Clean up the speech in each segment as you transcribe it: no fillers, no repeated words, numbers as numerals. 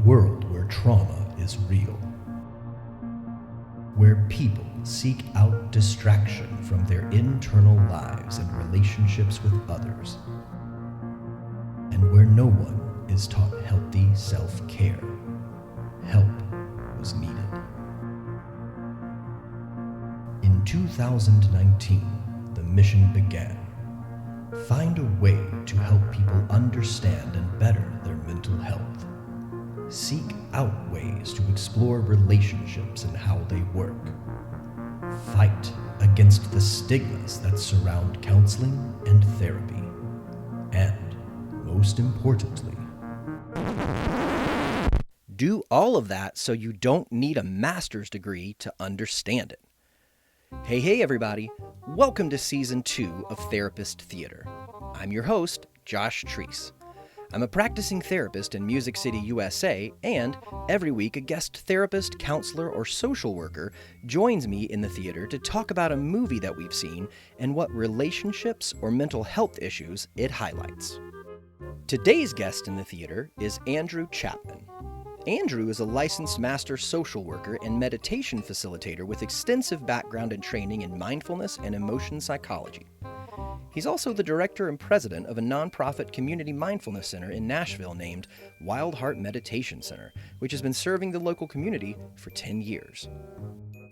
world where trauma is real, where people seek out distraction from their internal lives and relationships with others, and where no one is taught healthy self-care. Help was needed. In 2019, the mission began. Find a way to help people understand and better their mental health. Seek out ways to explore relationships and how they work. Fight against the stigmas that surround counseling and therapy. And, most importantly, do all of that so you don't need a master's degree to understand it. Hey everybody, welcome to Season 2 of Therapist Theater. I'm your host, Josh Treese. I'm a practicing therapist in Music City, USA, and every week a guest therapist, counselor, or social worker joins me in the theater to talk about a movie that we've seen and what relationships or mental health issues it highlights. Today's guest in the theater is Andrew Chapman. Andrew is a licensed master social worker and meditation facilitator with extensive background and training in mindfulness and emotion psychology. He's also the director and president of a nonprofit community mindfulness center in Nashville named Wild Heart Meditation Center, which has been serving the local community for 10 years.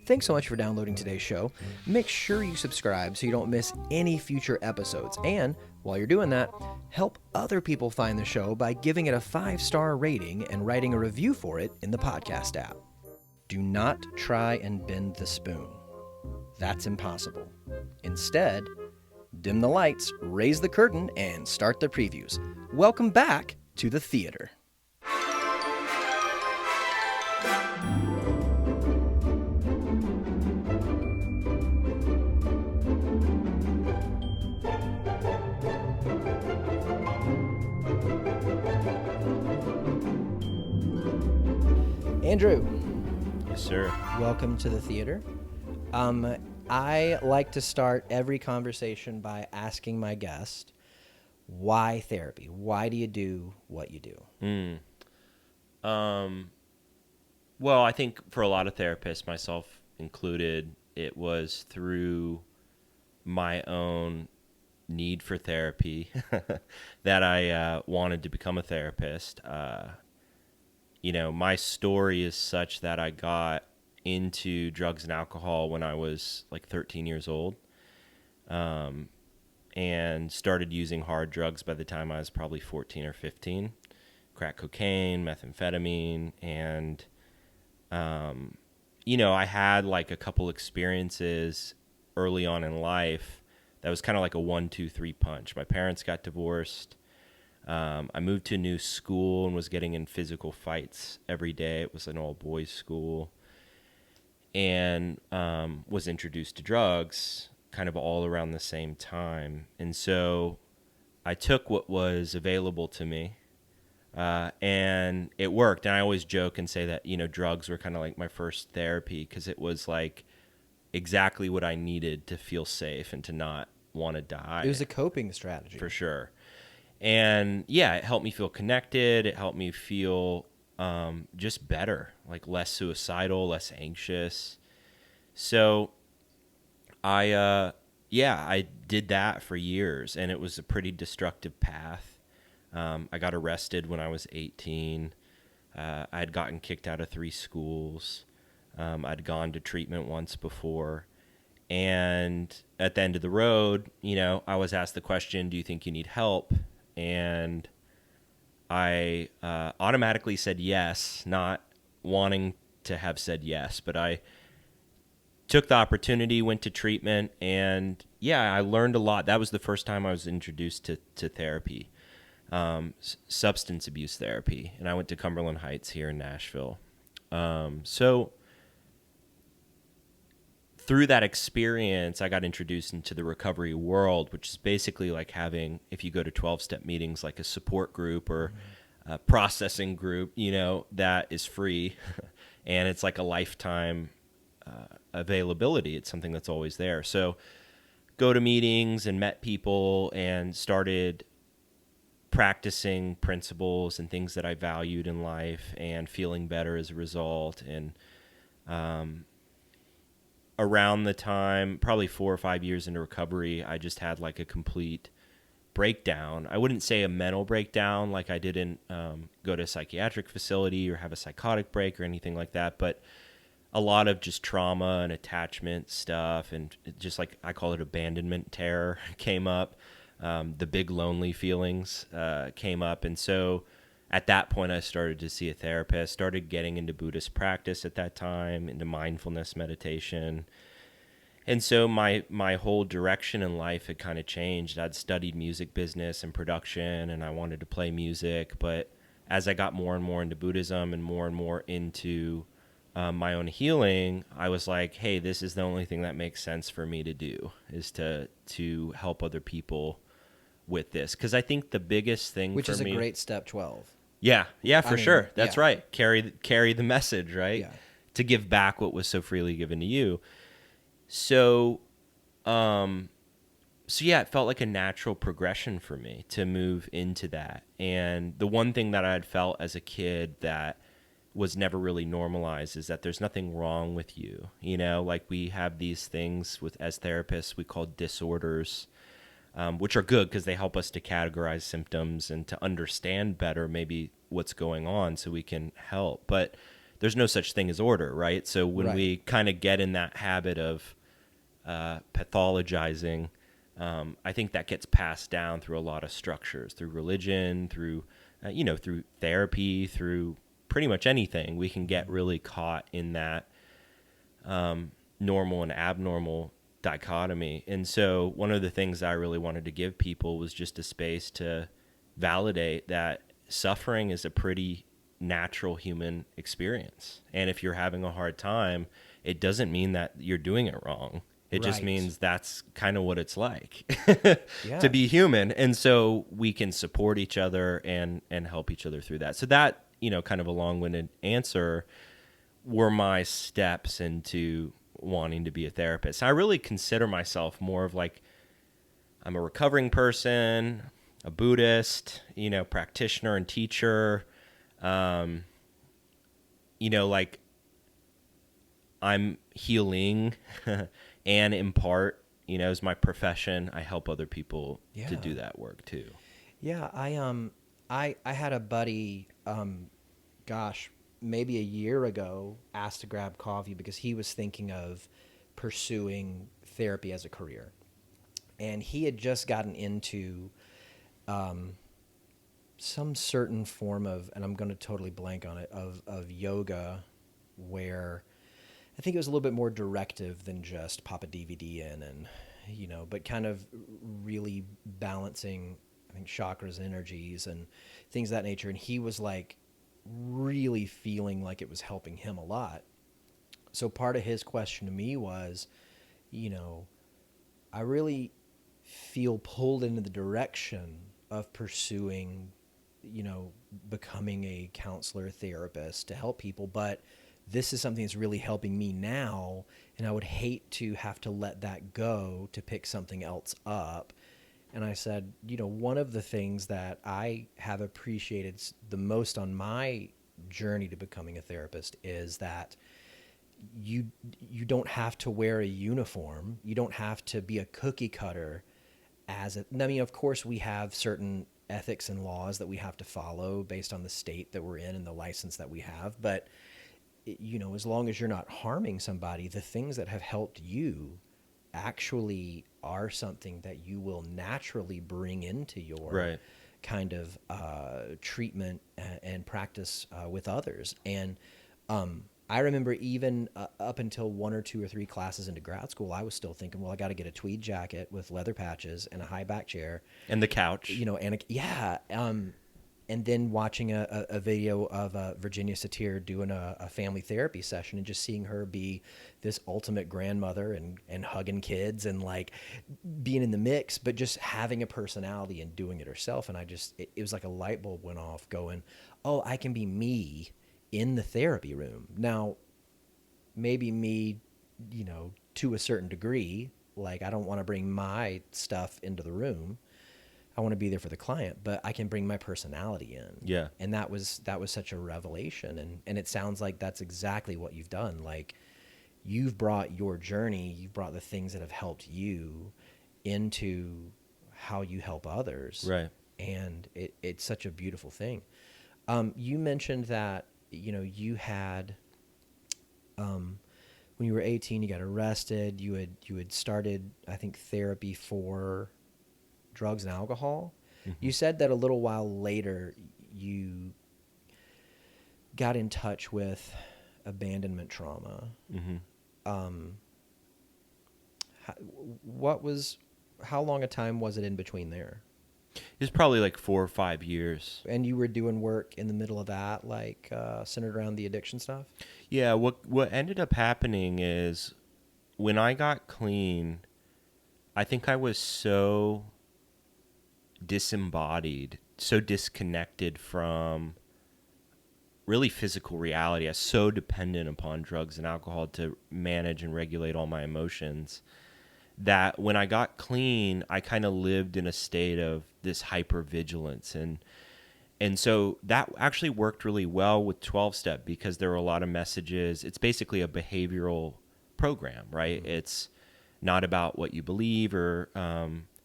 Thanks so much for downloading today's show. Make sure you subscribe so you don't miss any future episodes. And while you're doing that, help other people find the show by giving it a 5-star rating and writing a review for it in the podcast app. Do not try and bend the spoon. That's impossible. Instead, dim the lights, raise the curtain, and start the previews. Welcome back to the theater. Andrew. Yes, sir. Welcome to the theater. I like to start every conversation by asking my guest, why therapy? Why do you do what you do? Well, I think for a lot of therapists, myself included, it was through my own need for therapy that I wanted to become a therapist. My story is such that I got into drugs and alcohol when I was like 13 years old, and started using hard drugs by the time I was probably 14 or 15, crack cocaine, methamphetamine, and, I had like a couple experiences early on in life that was kind of like a 1, 2, 3 punch. My parents got divorced. I moved to a new school and was getting in physical fights every day. It was an all-boys school. And was introduced to drugs kind of all around the same time. And so I took what was available to me, and it worked. And I always joke and say that, drugs were kind of like my first therapy because it was like exactly what I needed to feel safe and to not want to die. It was a coping strategy. For sure. And yeah, it helped me feel connected. It helped me feel just better, like less suicidal, less anxious. So I did that for years, and it was a pretty destructive path. I got arrested when I was 18. I had gotten kicked out of 3 schools. I'd gone to treatment once before. And at the end of the road, I was asked the question, do you think you need help? And I automatically said yes, not wanting to have said yes, but I took the opportunity, went to treatment, and I learned a lot. That was the first time I was introduced to therapy, substance abuse therapy, and I went to Cumberland Heights here in Nashville. So through that experience, I got introduced into the recovery world, which is basically like having, if you go to 12-step meetings, like a support group or a processing group, that is free. And it's like a lifetime availability. It's something that's always there. So go to meetings and met people and started practicing principles and things that I valued in life and feeling better as a result. And around the time, probably 4 or 5 years into recovery, I just had like a complete breakdown. I wouldn't say a mental breakdown, like I didn't go to a psychiatric facility or have a psychotic break or anything like that, but a lot of just trauma and attachment stuff, and just like I call it abandonment terror came up. The big lonely feelings came up. And so at that point, I started to see a therapist, started getting into Buddhist practice at that time, into mindfulness meditation. And so my whole direction in life had kind of changed. I'd studied music business and production, and I wanted to play music. But as I got more and more into Buddhism and more into my own healing, I was like, hey, this is the only thing that makes sense for me to do, is to help other people with this. Because I think the biggest thing Which for is me... a great step 12. Yeah, for sure. That's yeah. right. Carry the message, right? Yeah. To give back what was so freely given to you. So, yeah, it felt like a natural progression for me to move into that. And the one thing that I had felt as a kid that was never really normalized is that there's nothing wrong with you. You know, like we have these things as therapists we call disorders, which are good because they help us to categorize symptoms and to understand better maybe what's going on so we can help. But there's no such thing as order, right? So when we kind of get in that habit of pathologizing, I think that gets passed down through a lot of structures, through religion, through through therapy, through pretty much anything. We can get really caught in that normal and abnormal dichotomy. And so one of the things I really wanted to give people was just a space to validate that suffering is a pretty natural human experience. And if you're having a hard time, it doesn't mean that you're doing it wrong. It just means that's kind of what it's like to be human. And so we can support each other and help each other through that. So that, kind of a long-winded answer were my steps into wanting to be a therapist. I really consider myself more of like, I'm a recovering person, a Buddhist, practitioner and teacher. Like I'm healing and in part, as my profession, I help other people to do that work too. Yeah. I had a buddy, maybe a year ago, asked to grab coffee because he was thinking of pursuing therapy as a career. And he had just gotten into some certain form of, and I'm going to totally blank on it, of yoga, where I think it was a little bit more directive than just pop a DVD in and, but kind of really balancing, I think, chakras, energies, and things of that nature. And he was like really feeling like it was helping him a lot. So part of his question to me was, I really feel pulled into the direction of pursuing, becoming a counselor, therapist to help people, but this is something that's really helping me now, and I would hate to have to let that go to pick something else up. And I said, one of the things that I have appreciated the most on my journey to becoming a therapist is that you don't have to wear a uniform. You don't have to be a cookie cutter of course we have certain ethics and laws that we have to follow based on the state that we're in and the license that we have. But, as long as you're not harming somebody, the things that have helped you actually are something that you will naturally bring into your kind of treatment and practice with others. And I remember even up until 1 or 2 or 3 classes into grad school, I was still thinking, well, I got to get a tweed jacket with leather patches and a high back chair. And the couch. And then watching a video of Virginia Satir doing a family therapy session and just seeing her be this ultimate grandmother and hugging kids and like being in the mix, but just having a personality and doing it herself. And it was like a light bulb went off going, oh, I can be me in the therapy room. Now, maybe me, to a certain degree, like I don't want to bring my stuff into the room. I want to be there for the client, but I can bring my personality in. Yeah. And that was such a revelation. And it sounds like that's exactly what you've done. Like, you've brought your journey, you've brought the things that have helped you into how you help others. Right. And it's such a beautiful thing. You mentioned that, you had, when you were 18, you got arrested. You had started, I think, therapy for drugs and alcohol. Mm-hmm. You said that a little while later you got in touch with abandonment trauma. Mm-hmm. How long a time was it in between there? It was probably like 4 or 5 years. And you were doing work in the middle of that, like centered around the addiction stuff? Yeah, what ended up happening is when I got clean, I think I was so disembodied, so disconnected from really physical reality. I was so dependent upon drugs and alcohol to manage and regulate all my emotions that when I got clean, I kind of lived in a state of this hypervigilance. And so that actually worked really well with 12-step because there were a lot of messages. It's basically a behavioral program, right? Mm-hmm. It's not about what you believe or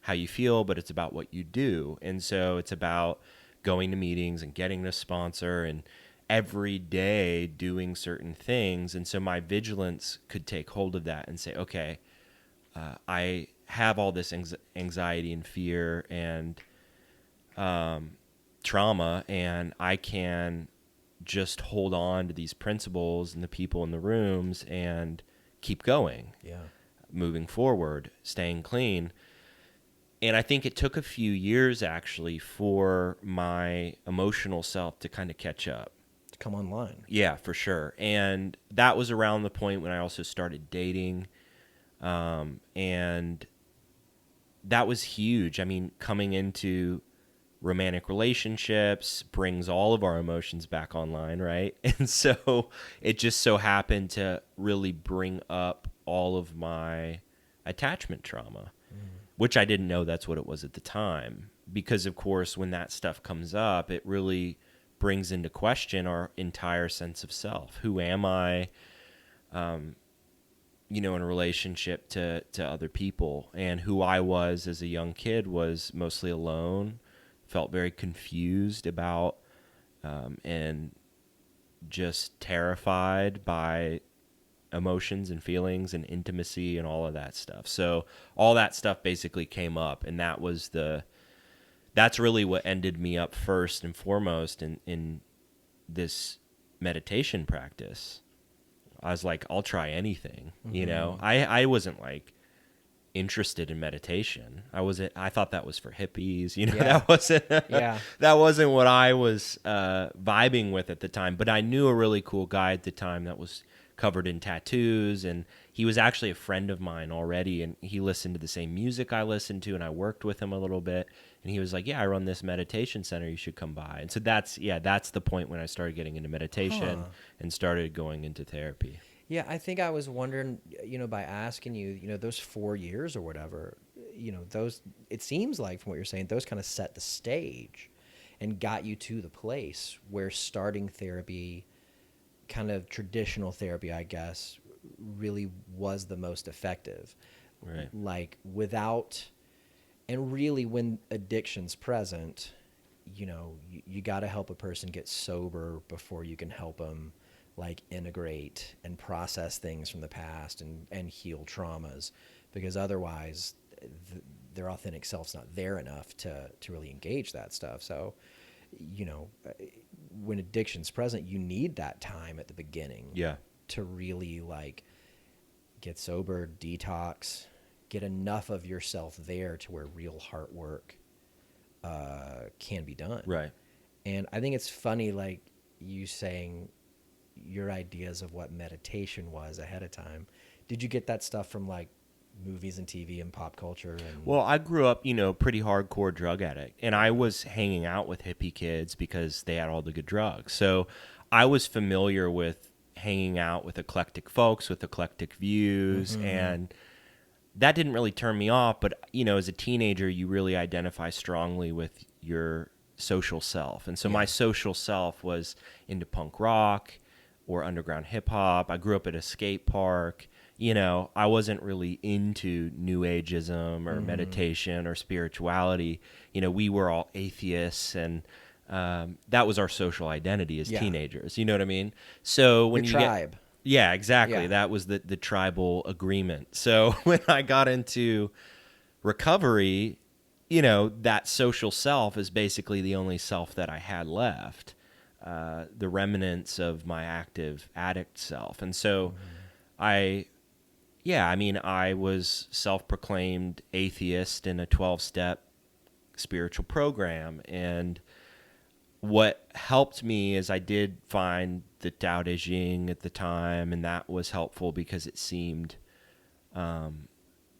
how you feel, but it's about what you do. And so it's about going to meetings and getting a sponsor and every day doing certain things. And so my vigilance could take hold of that and say, okay, I have all this anxiety and fear and trauma, and I can just hold on to these principles and the people in the rooms and keep going, moving forward, staying clean. And I think it took a few years actually for my emotional self to kind of catch up. To come online. Yeah, for sure. And that was around the point when I also started dating. And that was huge. I mean, coming into romantic relationships brings all of our emotions back online, right? And so it just so happened to really bring up all of my attachment trauma, which I didn't know that's what it was at the time. Because, of course, when that stuff comes up, it really brings into question our entire sense of self. Who am I? In a relationship to other people, and who I was as a young kid was mostly alone, felt very confused about, and just terrified by emotions and feelings and intimacy and all of that stuff. So all that stuff basically came up, and that's really what ended me up first and foremost in this meditation practice. I was like, I'll try anything, mm-hmm. I wasn't like interested in meditation. I thought that was for hippies, that wasn't what I was vibing with at the time. But I knew a really cool guy at the time that was covered in tattoos, and he was actually a friend of mine already, and he listened to the same music I listened to, and I worked with him a little bit, and he was like, yeah, I run this meditation center, you should come by. And so that's the point when I started getting into meditation and started going into therapy. Yeah, I think I was wondering, by asking you, those 4 years or whatever, those, it seems like from what you're saying, those kind of set the stage and got you to the place where starting therapy, kind of traditional therapy, I guess, really was the most effective. Right. Like and really when addiction's present, you got to help a person get sober before you can help them like integrate and process things from the past and heal traumas, because otherwise their authentic self's not there enough to really engage that stuff. So, when addiction's present, you need that time at the beginning to really like get sober, detox, get enough of yourself there to where real heart work can be done. Right. And I think it's funny, like you saying your ideas of what meditation was ahead of time. Did you get that stuff from like movies and TV and pop culture? Well, I grew up, pretty hardcore drug addict, and I was hanging out with hippie kids because they had all the good drugs. So I was familiar with hanging out with eclectic folks with eclectic views, mm-hmm. and that didn't really turn me off. But, as a teenager, you really identify strongly with your social self. And so my social self was into punk rock or underground hip hop. I grew up at a skate park. I wasn't really into New Ageism or meditation or spirituality. We were all atheists, and that was our social identity as teenagers. You know what I mean? So when Your tribe. Yeah, exactly. Yeah. That was the tribal agreement. So when I got into recovery, that social self is basically the only self that I had left, the remnants of my active addict self. And so I was self-proclaimed atheist in a 12-step spiritual program. And what helped me is I did find the Tao Te Ching at the time, and that was helpful because it seemed,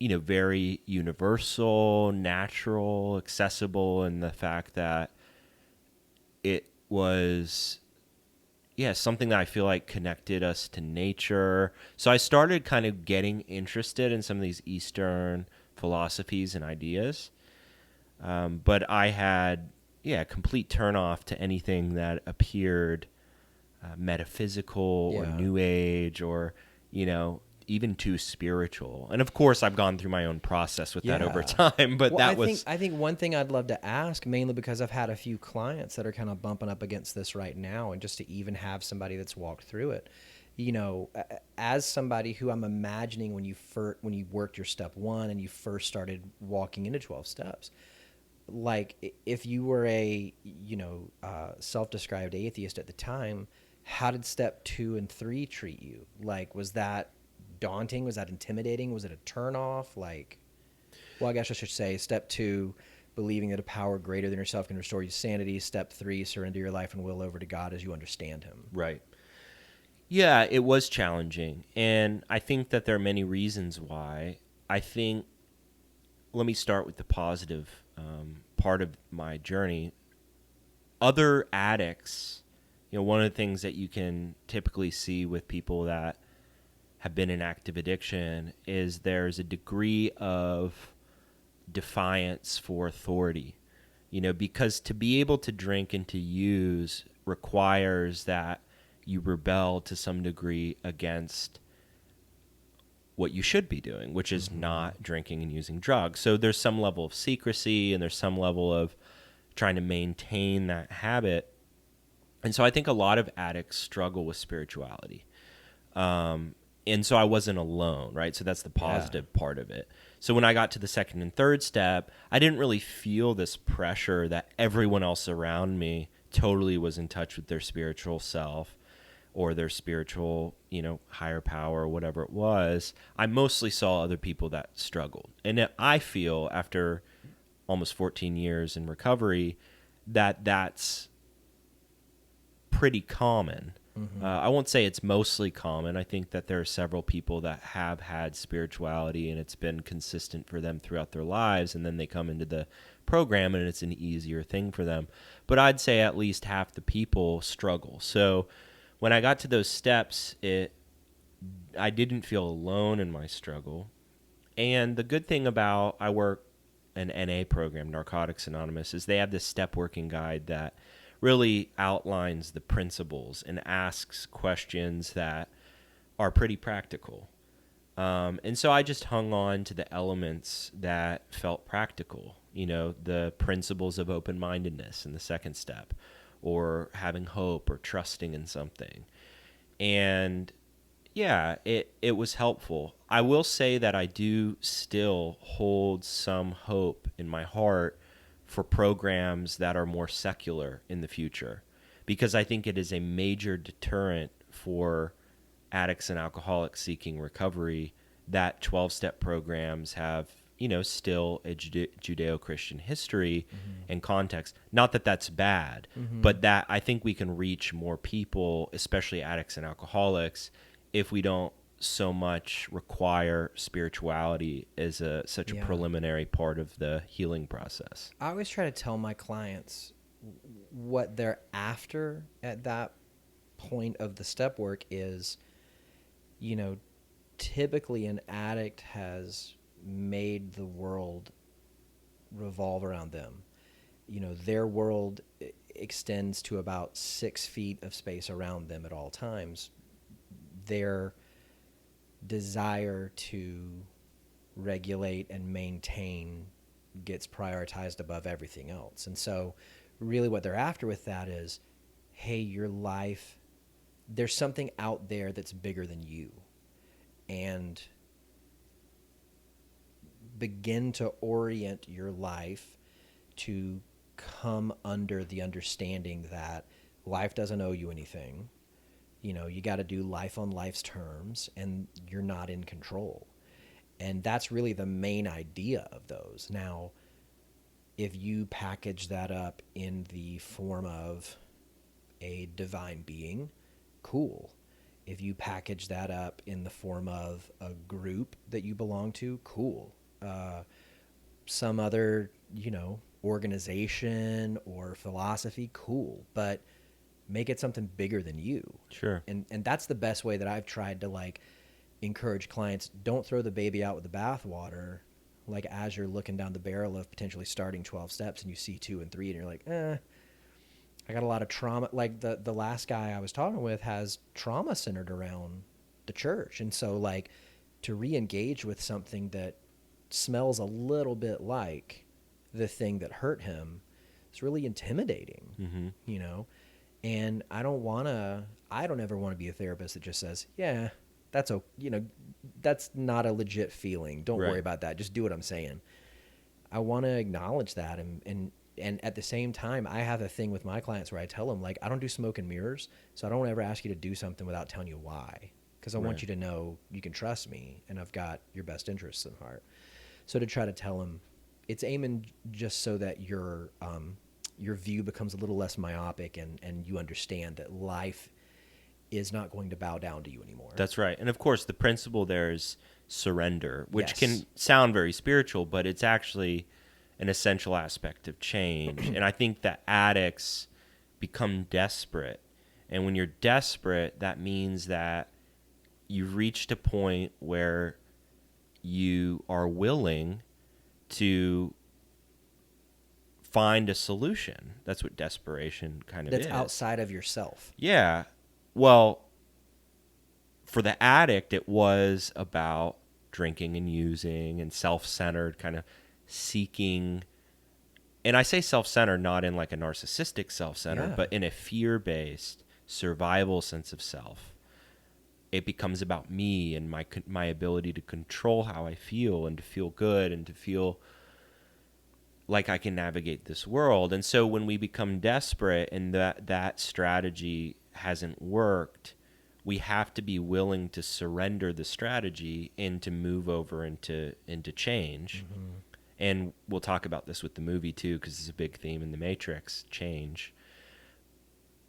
very universal, natural, accessible, and the fact that it was, something that I feel like connected us to nature. So I started kind of getting interested in some of these Eastern philosophies and ideas, but I had complete turnoff to anything that appeared metaphysical or new age or, even too spiritual. And of course, I've gone through my own process with that over time, but I think one thing I'd love to ask, mainly because I've had a few clients that are kind of bumping up against this right now, and just to even have somebody that's walked through it, as somebody who I'm imagining when you worked your step 1 and you first started walking into 12 steps, like if you were a self-described atheist at the time, how did step 2 and 3 treat you? Like, was that daunting? Was that intimidating? Was it a turnoff? Like, well, I guess I should say step 2, believing that a power greater than yourself can restore you to sanity. Step 3, surrender your life and will over to God as you understand him. Right. Yeah, it was challenging. And I think that there are many reasons why. Let me start with the positive part of my journey. Other addicts, one of the things that you can typically see with people that have been in active addiction is there's a degree of defiance for authority, because to be able to drink and to use requires that you rebel to some degree against what you should be doing, which is not drinking and using drugs. So there's some level of secrecy and there's some level of trying to maintain that habit. And so I think a lot of addicts struggle with spirituality. And so I wasn't alone, right? So that's the positive part of it. So when I got to the second and third step, I didn't really feel this pressure that everyone else around me totally was in touch with their spiritual self or their spiritual, higher power or whatever it was. I mostly saw other people that struggled. And I feel after almost 14 years in recovery that that's pretty common. I won't say it's mostly common. I think that there are several people that have had spirituality and it's been consistent for them throughout their lives, and then they come into the program and it's an easier thing for them. But I'd say at least half the people struggle. So when I got to those steps, I didn't feel alone in my struggle. And the good thing about I work an NA program, Narcotics Anonymous, is they have this step working guide that really outlines the principles and asks questions that are pretty practical. And so I just hung on to the elements that felt practical, the principles of open-mindedness in the second step, or having hope or trusting in something. And it was helpful. I will say that I do still hold some hope in my heart for programs that are more secular in the future, because I think it is a major deterrent for addicts and alcoholics seeking recovery that 12-step programs have, still a Judeo-Christian history and context. Not that that's bad, but that I think we can reach more people, especially addicts and alcoholics, if we don't so much require spirituality as such a preliminary part of the healing process. I always try to tell my clients what they're after at that point of the step work is, typically an addict has made the world revolve around them. Their world extends to about 6 feet of space around them at all times. Their desire to regulate and maintain gets prioritized above everything else. And so really what they're after with that is, hey, your life, there's something out there that's bigger than you. And begin to orient your life to come under the understanding that life doesn't owe you anything. You got to do life on life's terms, and you're not in control. And that's really the main idea of those. Now, if you package that up in the form of a divine being, cool. If you package that up in the form of a group that you belong to, cool. Some other, organization or philosophy, cool. But make it something bigger than you. Sure. And that's the best way that I've tried to encourage clients. Don't throw the baby out with the bathwater. As you're looking down the barrel of potentially starting 12 steps and you see 2 and 3 and you're like, I got a lot of trauma. The last guy I was talking with has trauma centered around the church. And so to re-engage with something that smells a little bit like the thing that hurt him is really intimidating, And I don't ever want to be a therapist that just says, yeah, that's that's not a legit feeling. Don't worry about that. Just do what I'm saying. I want to acknowledge that. And at the same time, I have a thing with my clients where I tell them, I don't do smoke and mirrors. So I don't ever ask you to do something without telling you why. Because I want you to know you can trust me and I've got your best interests in heart. So to try to tell them, it's aiming just so that your view becomes a little less myopic and you understand that life is not going to bow down to you anymore. That's right. And of course, the principle there is surrender, which can sound very spiritual, but it's actually an essential aspect of change. And I think that addicts become desperate. And when you're desperate, that means that you've reached a point where you are willing to find a solution. That's what desperation kind of is. That's outside of yourself. Yeah. Well, for the addict, it was about drinking and using and self-centered, kind of seeking. And I say self-centered not in a narcissistic self-centered, but in a fear-based survival sense of self. It becomes about me and my ability to control how I feel and to feel good and to feel like I can navigate this world. And so when we become desperate and that strategy hasn't worked, we have to be willing to surrender the strategy and to move over into change. Mm-hmm. And we'll talk about this with the movie too, because it's a big theme in The Matrix, change.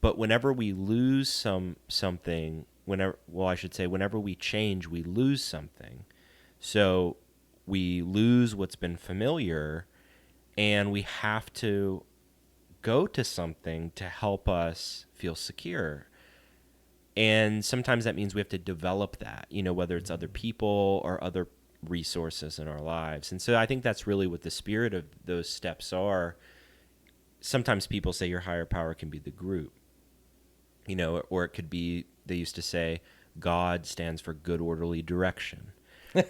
But whenever we lose something, whenever we change, we lose something. So we lose what's been familiar, and we have to go to something to help us feel secure. And sometimes that means we have to develop that, whether it's other people or other resources in our lives. And so I think that's really what the spirit of those steps are. Sometimes people say your higher power can be the group, or it could be, they used to say, God stands for good, orderly direction,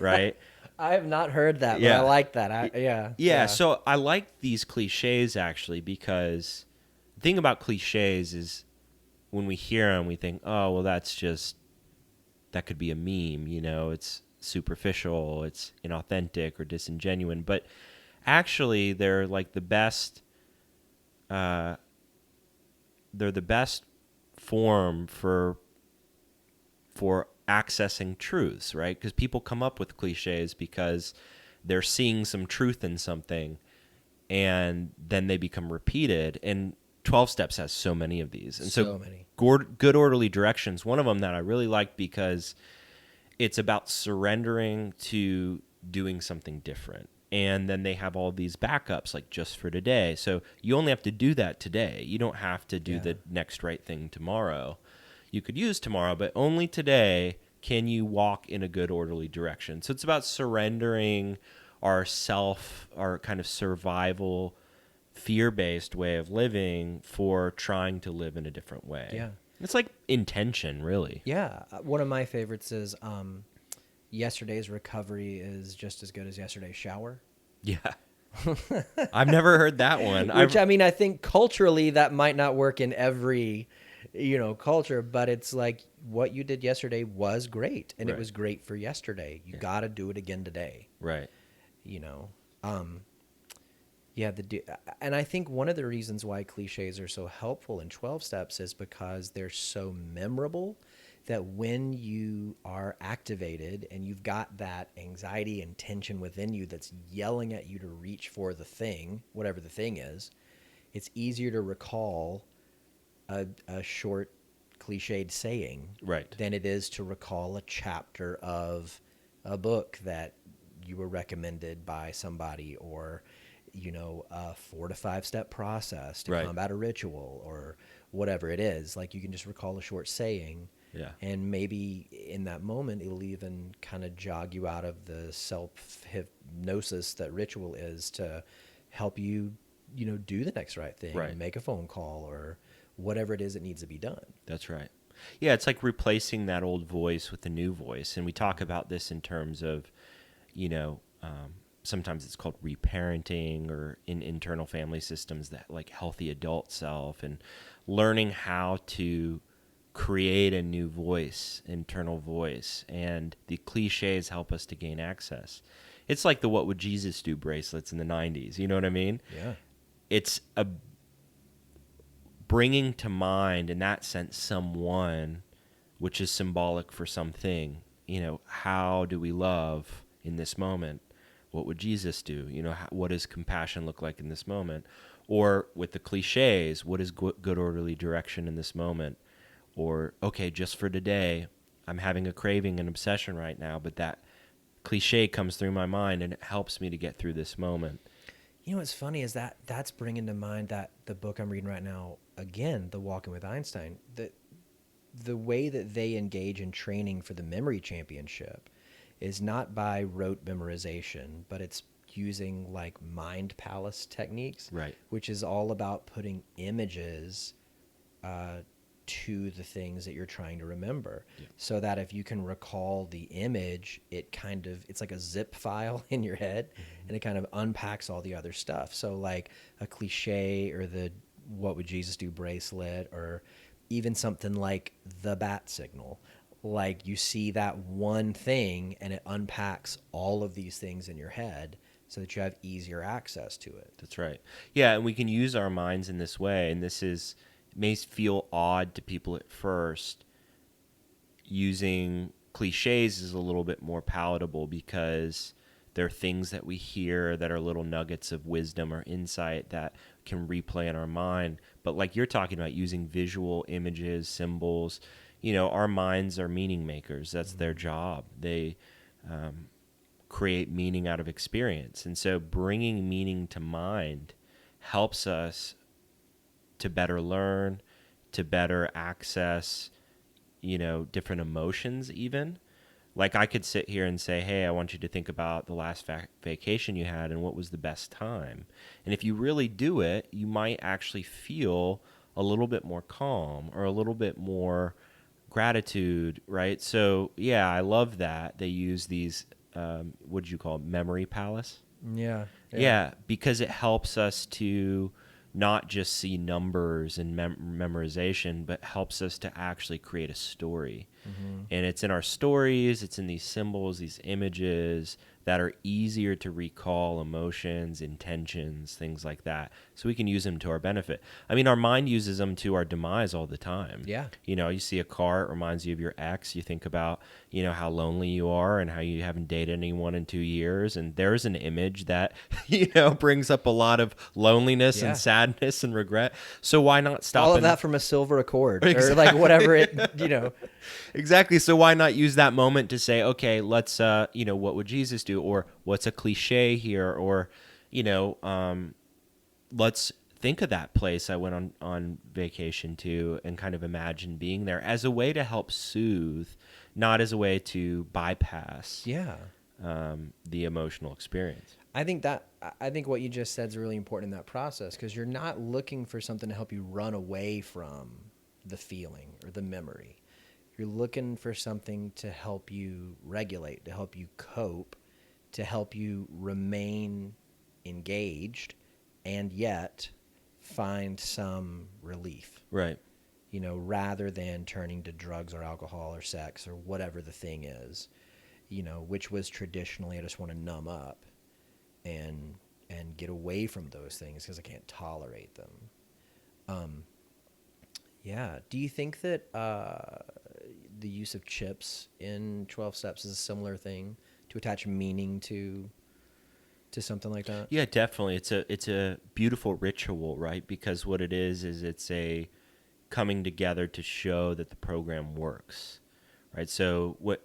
right? I have not heard that, but I like that. Yeah. So I like these cliches, actually, because the thing about cliches is when we hear them, we think, oh, well, that could be a meme, it's superficial, it's inauthentic or disingenuous. But actually, they're the best, they're the best form for accessing truths, right? Because people come up with cliches because they're seeing some truth in something, and then they become repeated. And 12 Steps has so many of these. And so many. Good Orderly Directions, one of them that I really like because it's about surrendering to doing something different. And then they have all these backups, just for today. So you only have to do that today. You don't have to do the next right thing tomorrow. You could use tomorrow, but only today can you walk in a good, orderly direction? So it's about surrendering our kind of survival, fear-based way of living for trying to live in a different way. Yeah. It's like intention, really. Yeah. One of my favorites is yesterday's recovery is just as good as yesterday's shower. Yeah. I've never heard that one. Which, I mean, I think culturally that might not work in every, culture, but it's like what you did yesterday was great, and it was great for yesterday. You got to do it again today. Right. Yeah, and I think one of the reasons why cliches are so helpful in 12 steps is because they're so memorable that when you are activated and you've got that anxiety and tension within you that's yelling at you to reach for the thing, whatever the thing is, it's easier to recall a short cliched saying than it is to recall a chapter of a book that you were recommended by somebody, or a 4 to 5 step process to combat a ritual, or whatever it is. Like, you can just recall a short saying, and maybe in that moment it'll even kind of jog you out of the self-hypnosis that ritual is, to help you, do the next right thing, make a phone call, or whatever it is that needs to be done. That's right. Yeah, it's like replacing that old voice with a new voice. And we talk about this in terms of, sometimes it's called reparenting, or in internal family systems, that like healthy adult self, and learning how to create a new voice, internal voice. And the cliches help us to gain access. It's like the "What Would Jesus Do" bracelets in the 90s. You know what I mean? Yeah. It's a bringing to mind, in that sense, someone, which is symbolic for something. How do we love in this moment? What would Jesus do? What does compassion look like in this moment? Or with the cliches, what is good, orderly direction in this moment? Or, okay, just for today, I'm having a craving and obsession right now, but that cliche comes through my mind and it helps me to get through this moment. What's funny is that's bringing to mind that the book I'm reading right now, again, The Walking with Einstein, the way that they engage in training for the memory championship is not by rote memorization, but it's using like mind palace techniques, which is all about putting images to the things that you're trying to remember, so that if you can recall the image, it's like a zip file in your head, and it kind of unpacks all the other stuff. So like a cliche, or the "What Would Jesus Do" bracelet, or even something like the bat signal. Like, you see that one thing and it unpacks all of these things in your head so that you have easier access to it. That's right. Yeah, and we can use our minds in this way, and it may feel odd to people at first. Using cliches is a little bit more palatable because they're things that we hear that are little nuggets of wisdom or insight that can replay in our mind. But like you're talking about, using visual images, symbols, our minds are meaning makers. That's their job. They create meaning out of experience. And so bringing meaning to mind helps us to better learn, to better access, different emotions even. Like, I could sit here and say, hey, I want you to think about the last vacation you had and what was the best time. And if you really do it, you might actually feel a little bit more calm, or a little bit more gratitude, right? So, yeah, I love that they use these, what did you call it, memory palace? Yeah, because it helps us to not just see numbers and memorization, but helps us to actually create a story. And it's in our stories, it's in these symbols, these images that are easier to recall emotions, intentions, things like that. So we can use them to our benefit. I mean, our mind uses them to our demise all the time. Yeah. You see a car, it reminds you of your ex. You think about, how lonely you are and how you haven't dated anyone in 2 years. And there's an image that, brings up a lot of loneliness and sadness and regret. So why not stop? All of that from a silver Accord, or like whatever it, Exactly. So why not use that moment to say, okay, let's, what would Jesus do? Or what's a cliche here? Or, let's think of that place I went on vacation to and kind of imagine being there as a way to help soothe, not as a way to bypass Yeah. the emotional experience. I think what you just said is really important in that process, because you're not looking for something to help you run away from the feeling or the memory. You're looking for something to help you regulate, to help you cope, to help you remain engaged and yet find some relief, Right. rather than turning to drugs or alcohol or sex or whatever the thing is, which was traditionally, I just want to numb up and get away from those things because I can't tolerate them. Yeah. Do you think that the use of chips in 12 steps is a similar thing, to attach meaning to something like that? Yeah, definitely. It's a beautiful ritual, right? Because what it is it's a coming together to show that the program works, right? So what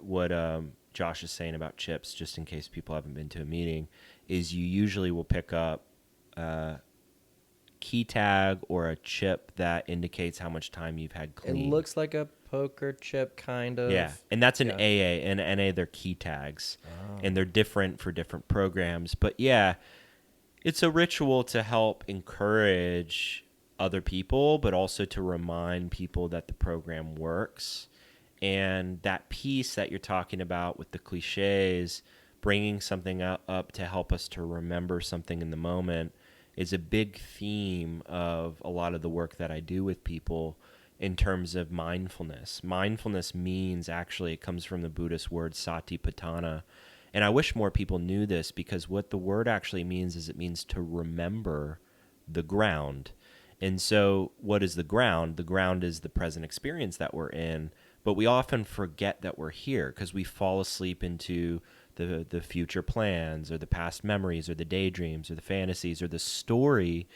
Josh is saying about chips, just in case people haven't been to a meeting, is you usually will pick up a key tag or a chip that indicates how much time you've had It clean. looks like a poker chip, kind of. Yeah, and that's an Yeah. AA. And NA, they're key tags, Oh. and they're different for different programs. But yeah, it's a ritual to help encourage other people, but also to remind people that the program works. And that piece that you're talking about with the cliches, bringing something up to help us to remember something in the moment, is a big theme of a lot of the work that I do with people in terms of mindfulness. Mindfulness means, actually, it comes from the Buddhist word satipatthana. And I wish more people knew this, because what the word actually means is it means to remember the ground. And so what is the ground? The ground is the present experience that we're in, but we often forget that we're here because we fall asleep into the future plans or the past memories or the daydreams or the fantasies or the story,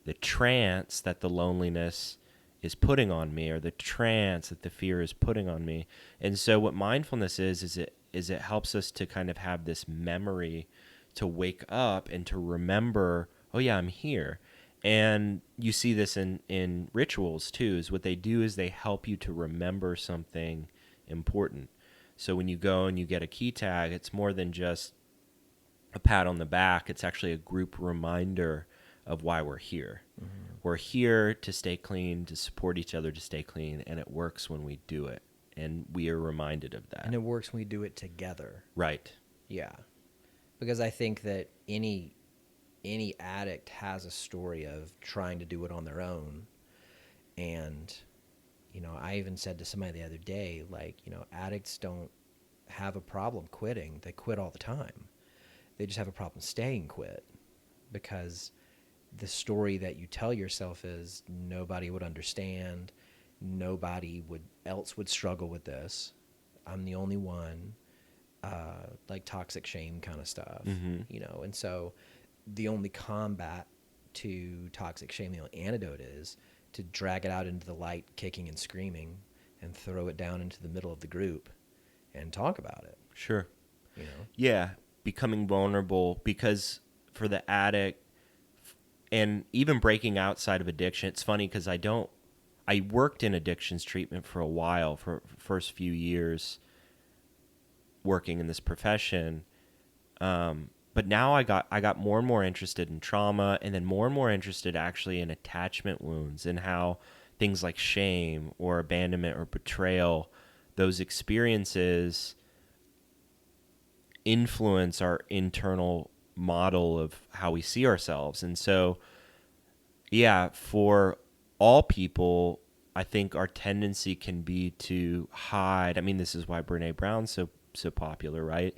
the trance that the loneliness is putting on me, or the trance that the fear is putting on me. And so what mindfulness is it helps us to kind of have this memory to wake up and to remember, oh yeah, I'm here. And you see this in rituals too, is what they do is they help you to remember something important. So when you go and you get a key tag, it's more than just a pat on the back. It's actually a group reminder of why we're here. Mm-hmm. We're here to stay clean, to support each other to stay clean, and it works when we do it. And we are reminded of that. And it works when we do it together. Right. Yeah. Because I think that any addict has a story of trying to do it on their own. And, I even said to somebody the other day, like, addicts don't have a problem quitting. They quit all the time. They just have a problem staying quit, because the story that you tell yourself is nobody would understand. Nobody else would struggle with this. I'm the only one. Like toxic shame kind of stuff, Mm-hmm. And so the only combat to toxic shame, the only antidote is to drag it out into the light, kicking and screaming, and throw it down into the middle of the group and talk about it. Sure. Yeah, becoming vulnerable, because for the addict, and even breaking outside of addiction, it's funny because I worked in addictions treatment for a while, for first few years working in this profession. But now I got more and more interested in trauma, and then more and more interested actually in attachment wounds, and how things like shame or abandonment or betrayal, those experiences influence our internal model of how we see ourselves. And so, yeah, for all people, I think our tendency can be to hide. I mean, this is why Brene Brown's so popular, right?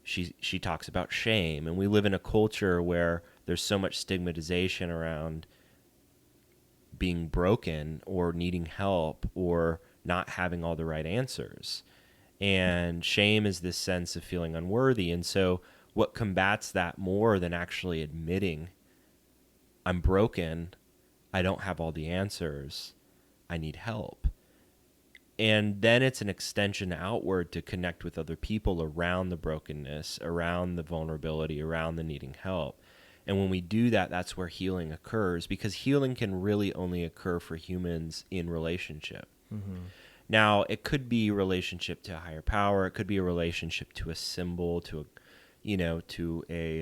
She talks about shame, and we live in a culture where there's so much stigmatization around being broken or needing help or not having all the right answers. And shame is this sense of feeling unworthy. And so what combats that more than actually admitting I'm broken, I don't have all the answers, I need help. And then it's an extension outward to connect with other people around the brokenness, around the vulnerability, around the needing help. And when we do that, that's where healing occurs, because healing can really only occur for humans in relationship. Now, it could be a relationship to a higher power. It could be a relationship to a symbol, to a, to a,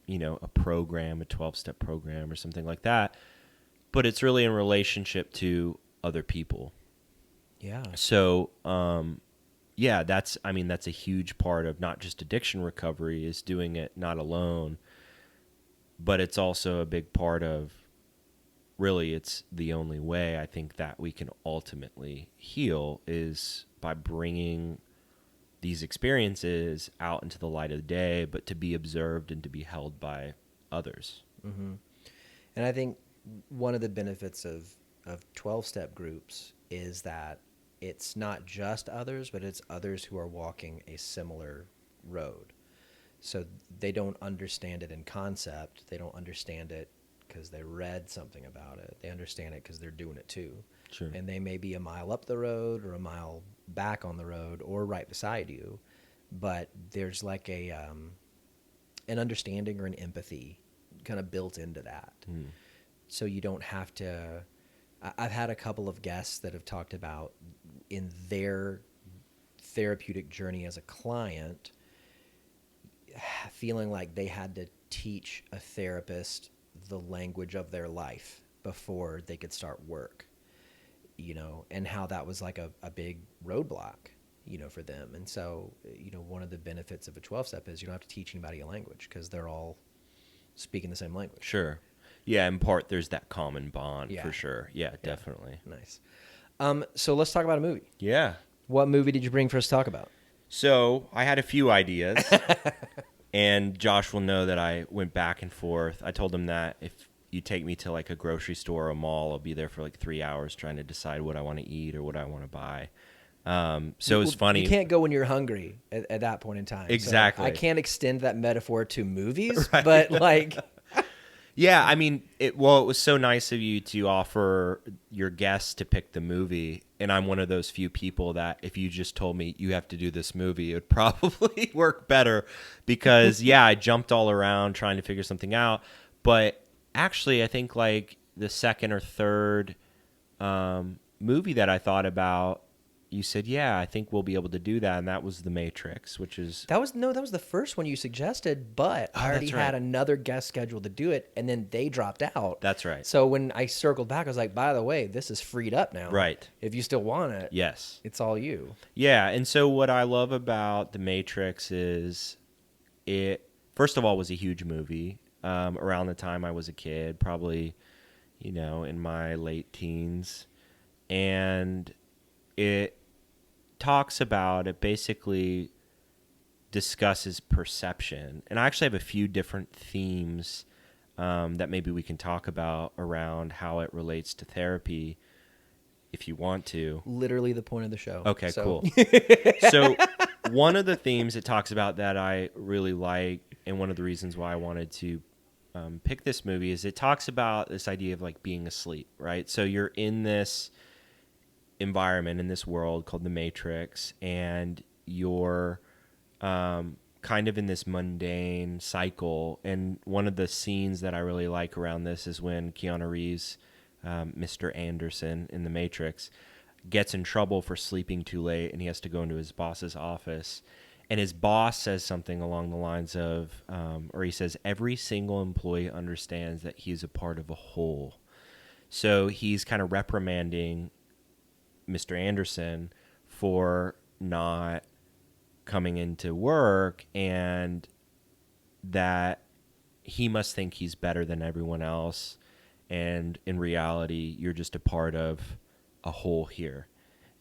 a program, a 12-step program or something like that. But it's really in relationship to other people. Yeah. So, that's a huge part of not just addiction recovery, is doing it not alone, but it's also a big part of, really, it's the only way I think that we can ultimately heal, is by bringing these experiences out into the light of the day, but to be observed and to be held by others. Mm-hmm. And I think one of the benefits of 12-step groups is that it's not just others, but it's others who are walking a similar road. So they don't understand it in concept. They don't understand it because they read something about it. They understand it because they're doing it too. Sure. And they may be a mile up the road or a mile back on the road or right beside you, but there's like an understanding or an empathy kind of built into that. So you don't have to. I've had a couple of guests that have talked about in their therapeutic journey as a client, feeling like they had to teach a therapist the language of their life before they could start work, and how that was like a big roadblock, for them. And so, one of the benefits of a 12-step is you don't have to teach anybody a language because they're all speaking the same language. Sure. Yeah, in part, there's that common bond, Yeah. for sure. Yeah, definitely. Nice. So let's talk about a movie. Yeah. What movie did you bring for us to talk about? So I had a few ideas, and Josh will know that I went back and forth. I told him that if you take me to like a grocery store or a mall, I'll be there for like 3 hours trying to decide what I want to eat or what I want to buy. So it was funny. You can't go when you're hungry at that point in time. Exactly. So I can't extend that metaphor to movies, but like... Yeah, I mean, it was so nice of you to offer your guests to pick the movie, and I'm one of those few people that if you just told me you have to do this movie, it would probably work better, because, I jumped all around trying to figure something out, but actually I think like the second or third movie that I thought about, you said, I think we'll be able to do that, and that was The Matrix, which is... That was the first one you suggested, but I already had another guest scheduled to do it, and then they dropped out. That's right. So when I circled back, I was like, by the way, this is freed up now. Right. If you still want it, yes, it's all you. Yeah, and so what I love about The Matrix is it, first of all, was a huge movie around the time I was a kid, probably, in my late teens, and it basically discusses perception. And I actually have a few different themes that maybe we can talk about around how it relates to therapy, if you want to. Literally the point of the show. Okay, cool. So one of the themes it talks about that I really like, and one of the reasons why I wanted to pick this movie, is it talks about this idea of like being asleep, right? So you're in this environment, in this world called the Matrix, and you're kind of in this mundane cycle. And one of the scenes that I really like around this is when Keanu Reeves, Mr. Anderson in the Matrix, gets in trouble for sleeping too late, and he has to go into his boss's office, and his boss says something along the lines of, or he says, every single employee understands that he's a part of a whole. So he's kind of reprimanding Mr. Anderson for not coming into work, and that he must think he's better than everyone else, and in reality you're just a part of a whole here.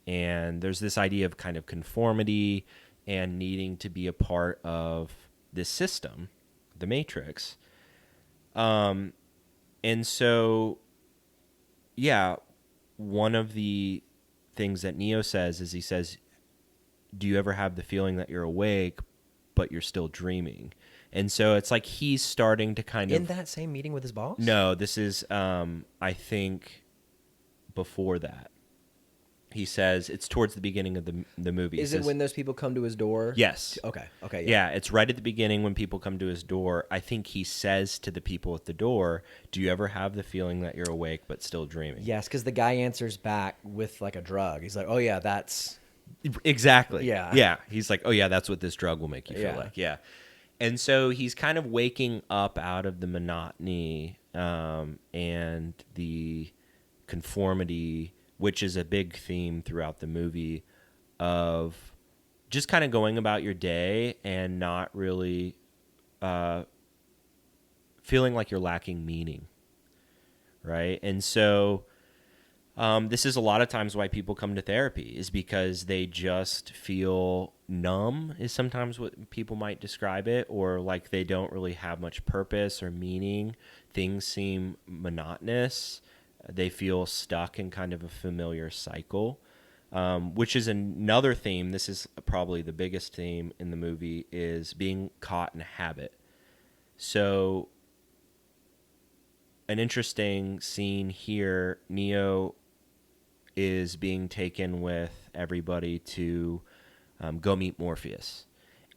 And there's this idea of kind of conformity and needing to be a part of this system, the Matrix. And so one of the things that Neo says is, he says, do you ever have the feeling that you're awake but you're still dreaming? And so it's like he's starting to kind of... In that same meeting with his boss? No, this is I think before that. he says it's towards the beginning of the movie. Is it when those people come to his door? Yes. Okay. Okay. Yeah, it's right at the beginning when people come to his door. I think he says to the people at the door, "Do you ever have the feeling that you're awake but still dreaming?" Yes, because the guy answers back with like a drug. He's like, "Oh yeah, that's Exactly. Yeah. Yeah. He's like, "Oh yeah, that's what this drug will make you feel Yeah. like." Yeah. And so he's kind of waking up out of the monotony and the conformity, which is a big theme throughout the movie, of just kind of going about your day and not really feeling like you're lacking meaning, right? And so this is a lot of times why people come to therapy, is because they just feel numb, is sometimes what people might describe it, or like they don't really have much purpose or meaning. Things seem monotonous. They feel stuck in kind of a familiar cycle, which is another theme. This is probably the biggest theme in the movie, is being caught in a habit. So an interesting scene here, Neo is being taken with everybody to go meet Morpheus.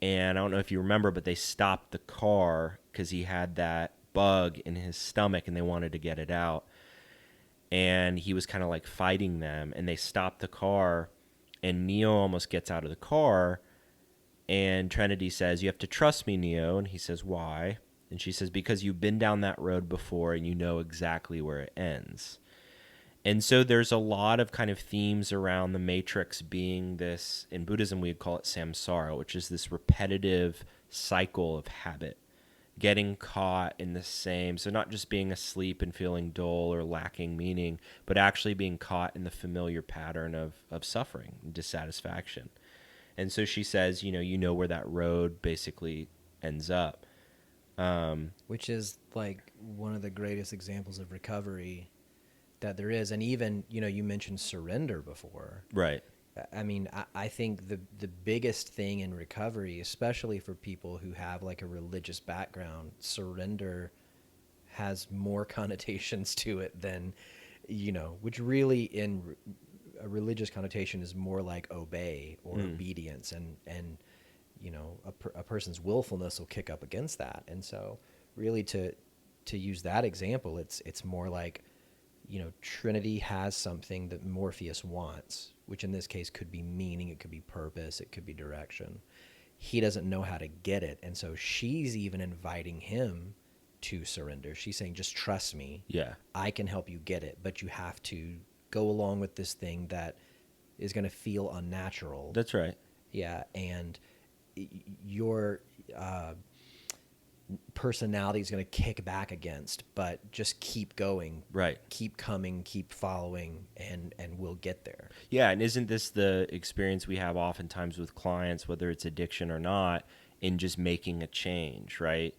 And I don't know if you remember, but they stopped the car because he had that bug in his stomach and they wanted to get it out. And he was kind of like fighting them, and they stopped the car, and Neo almost gets out of the car, and Trinity says, "You have to trust me, Neo." And he says, "Why?" And she says, "Because you've been down that road before and you know exactly where it ends." And so there's a lot of kind of themes around the Matrix being this, in Buddhism we'd call it samsara, which is this repetitive cycle of habit, getting caught in the same, so not just being asleep and feeling dull or lacking meaning, but actually being caught in the familiar pattern of suffering and dissatisfaction. And so she says, you know where that road basically ends up. which is like one of the greatest examples of recovery that there is. And even, you mentioned surrender before. Right. I mean, I think the biggest thing in recovery, especially for people who have like a religious background, surrender has more connotations to it than, which really in a religious connotation is more like obey or obedience, and a person's willfulness will kick up against that. And so really to use that example, it's more like, Trinity has something that Morpheus wants, which in this case could be meaning, it could be purpose, it could be direction. He doesn't know how to get it, and so she's even inviting him to surrender. She's saying, just trust me. Yeah. I can help you get it, but you have to go along with this thing that is going to feel unnatural. That's right. Yeah, and your personality is going to kick back against, but just keep going. Right. Keep coming, keep following, and we'll get there. Yeah, and isn't this the experience we have oftentimes with clients, whether it's addiction or not, in just making a change, right?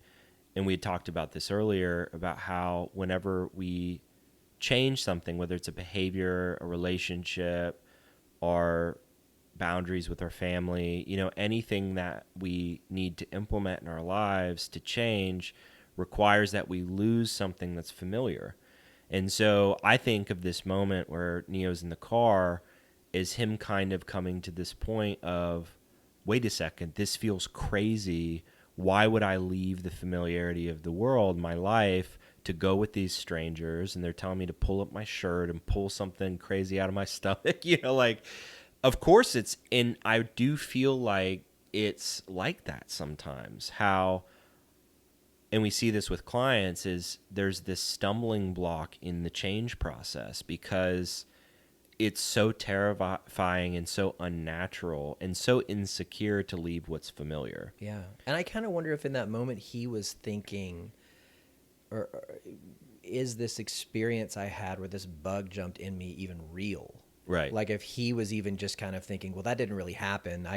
And we had talked about this earlier, about how whenever we change something, whether it's a behavior, a relationship, our boundaries with our family, anything that we need to implement in our lives to change requires that we lose something that's familiar. And so I think of this moment where Neo's in the car as him kind of coming to this point of, wait a second, this feels crazy. Why would I leave the familiarity of the world, my life, to go with these strangers? And they're telling me to pull up my shirt and pull something crazy out of my stomach, of course it's, and I do feel like it's like that sometimes, how, and we see this with clients, is there's this stumbling block in the change process because it's so terrifying and so unnatural and so insecure to leave what's familiar. Yeah. And I kind of wonder if in that moment he was thinking, or is this experience I had where this bug jumped in me even real? Right. Like if he was even just kind of thinking, well, that didn't really happen.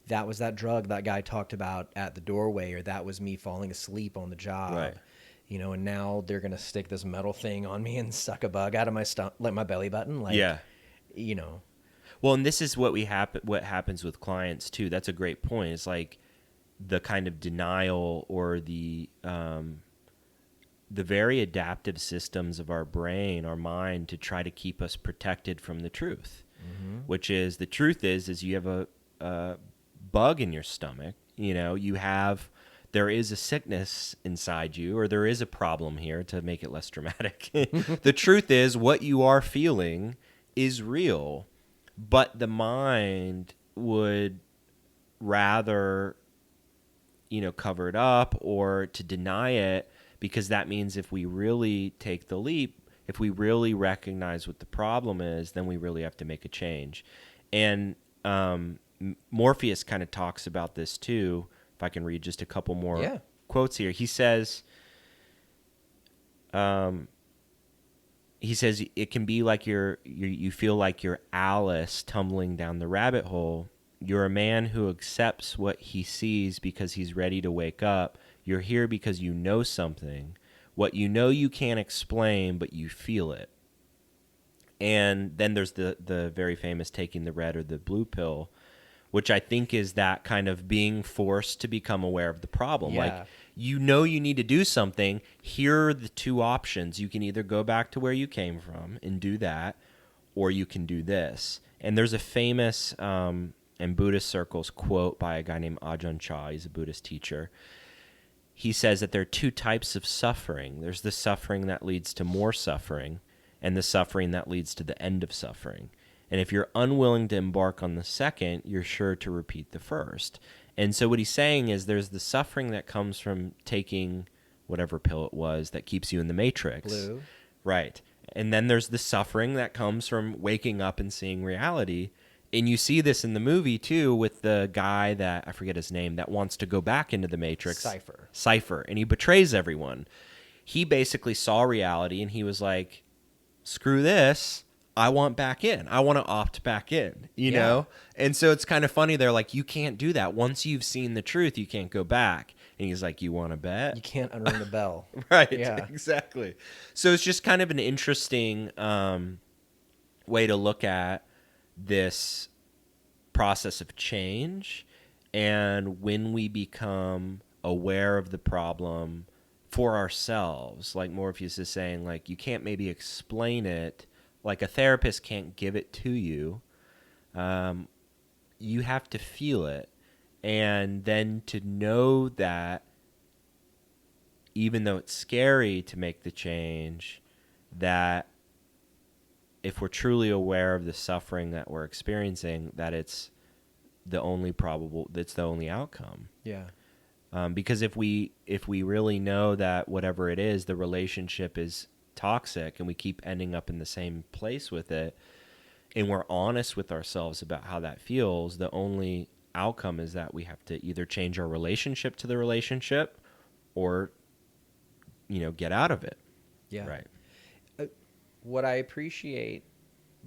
That was that drug that guy talked about at the doorway, or that was me falling asleep on the job. Right. And now they're going to stick this metal thing on me and suck a bug out of my stomach, like my belly button. Like, yeah. Well, and this is what what happens with clients too. That's a great point. It's like the kind of denial or the very adaptive systems of our brain, our mind, to try to keep us protected from the truth. Mm-hmm. which is the truth is you have a bug in your stomach. There is a sickness inside you, or there is a problem here, to make it less dramatic. The truth is what you are feeling is real, but the mind would rather, cover it up or to deny it, because that means if we really take the leap, if we really recognize what the problem is, then we really have to make a change. And Morpheus kind of talks about this too. If I can read just a couple more quotes here. He says, it can be like you feel like you're Alice tumbling down the rabbit hole. You're a man who accepts what he sees because he's ready to wake up. You're here because you know something. What you know you can't explain, but you feel it. And then there's the very famous taking the red or the blue pill, which I think is that kind of being forced to become aware of the problem. Yeah. Like, you need to do something. Here are the two options. You can either go back to where you came from and do that, or you can do this. And there's a famous, in Buddhist circles, quote by a guy named Ajahn Chah. He's a Buddhist teacher. He says that there are two types of suffering. There's the suffering that leads to more suffering, and the suffering that leads to the end of suffering. And if you're unwilling to embark on the second, you're sure to repeat the first. And so what he's saying is there's the suffering that comes from taking whatever pill it was that keeps you in the matrix. Blue. Right. And then there's the suffering that comes from waking up and seeing reality. And you see this in the movie, too, with the guy that, I forget his name, that wants to go back into the matrix. Cypher. And he betrays everyone. He basically saw reality, and he was like, screw this. I want back in. I want to opt back in, you know? And so it's kind of funny. They're like, you can't do that. Once you've seen the truth, you can't go back. And he's like, you want to bet? You can't unring the bell. Right. Yeah. Exactly. So it's just kind of an interesting way to look at this process of change. And when we become aware of the problem for ourselves, like Morpheus is saying, like, you can't maybe explain it. Like a therapist can't give it to you. You have to feel it. And then to know that even though it's scary to make the change, that if we're truly aware of the suffering that we're experiencing, that it's the only outcome. Yeah. Because if we really know that whatever it is, the relationship is toxic and we keep ending up in the same place with it, and we're honest with ourselves about how that feels, the only outcome is that we have to either change our relationship to the relationship or, get out of it. Yeah. Right. What I appreciate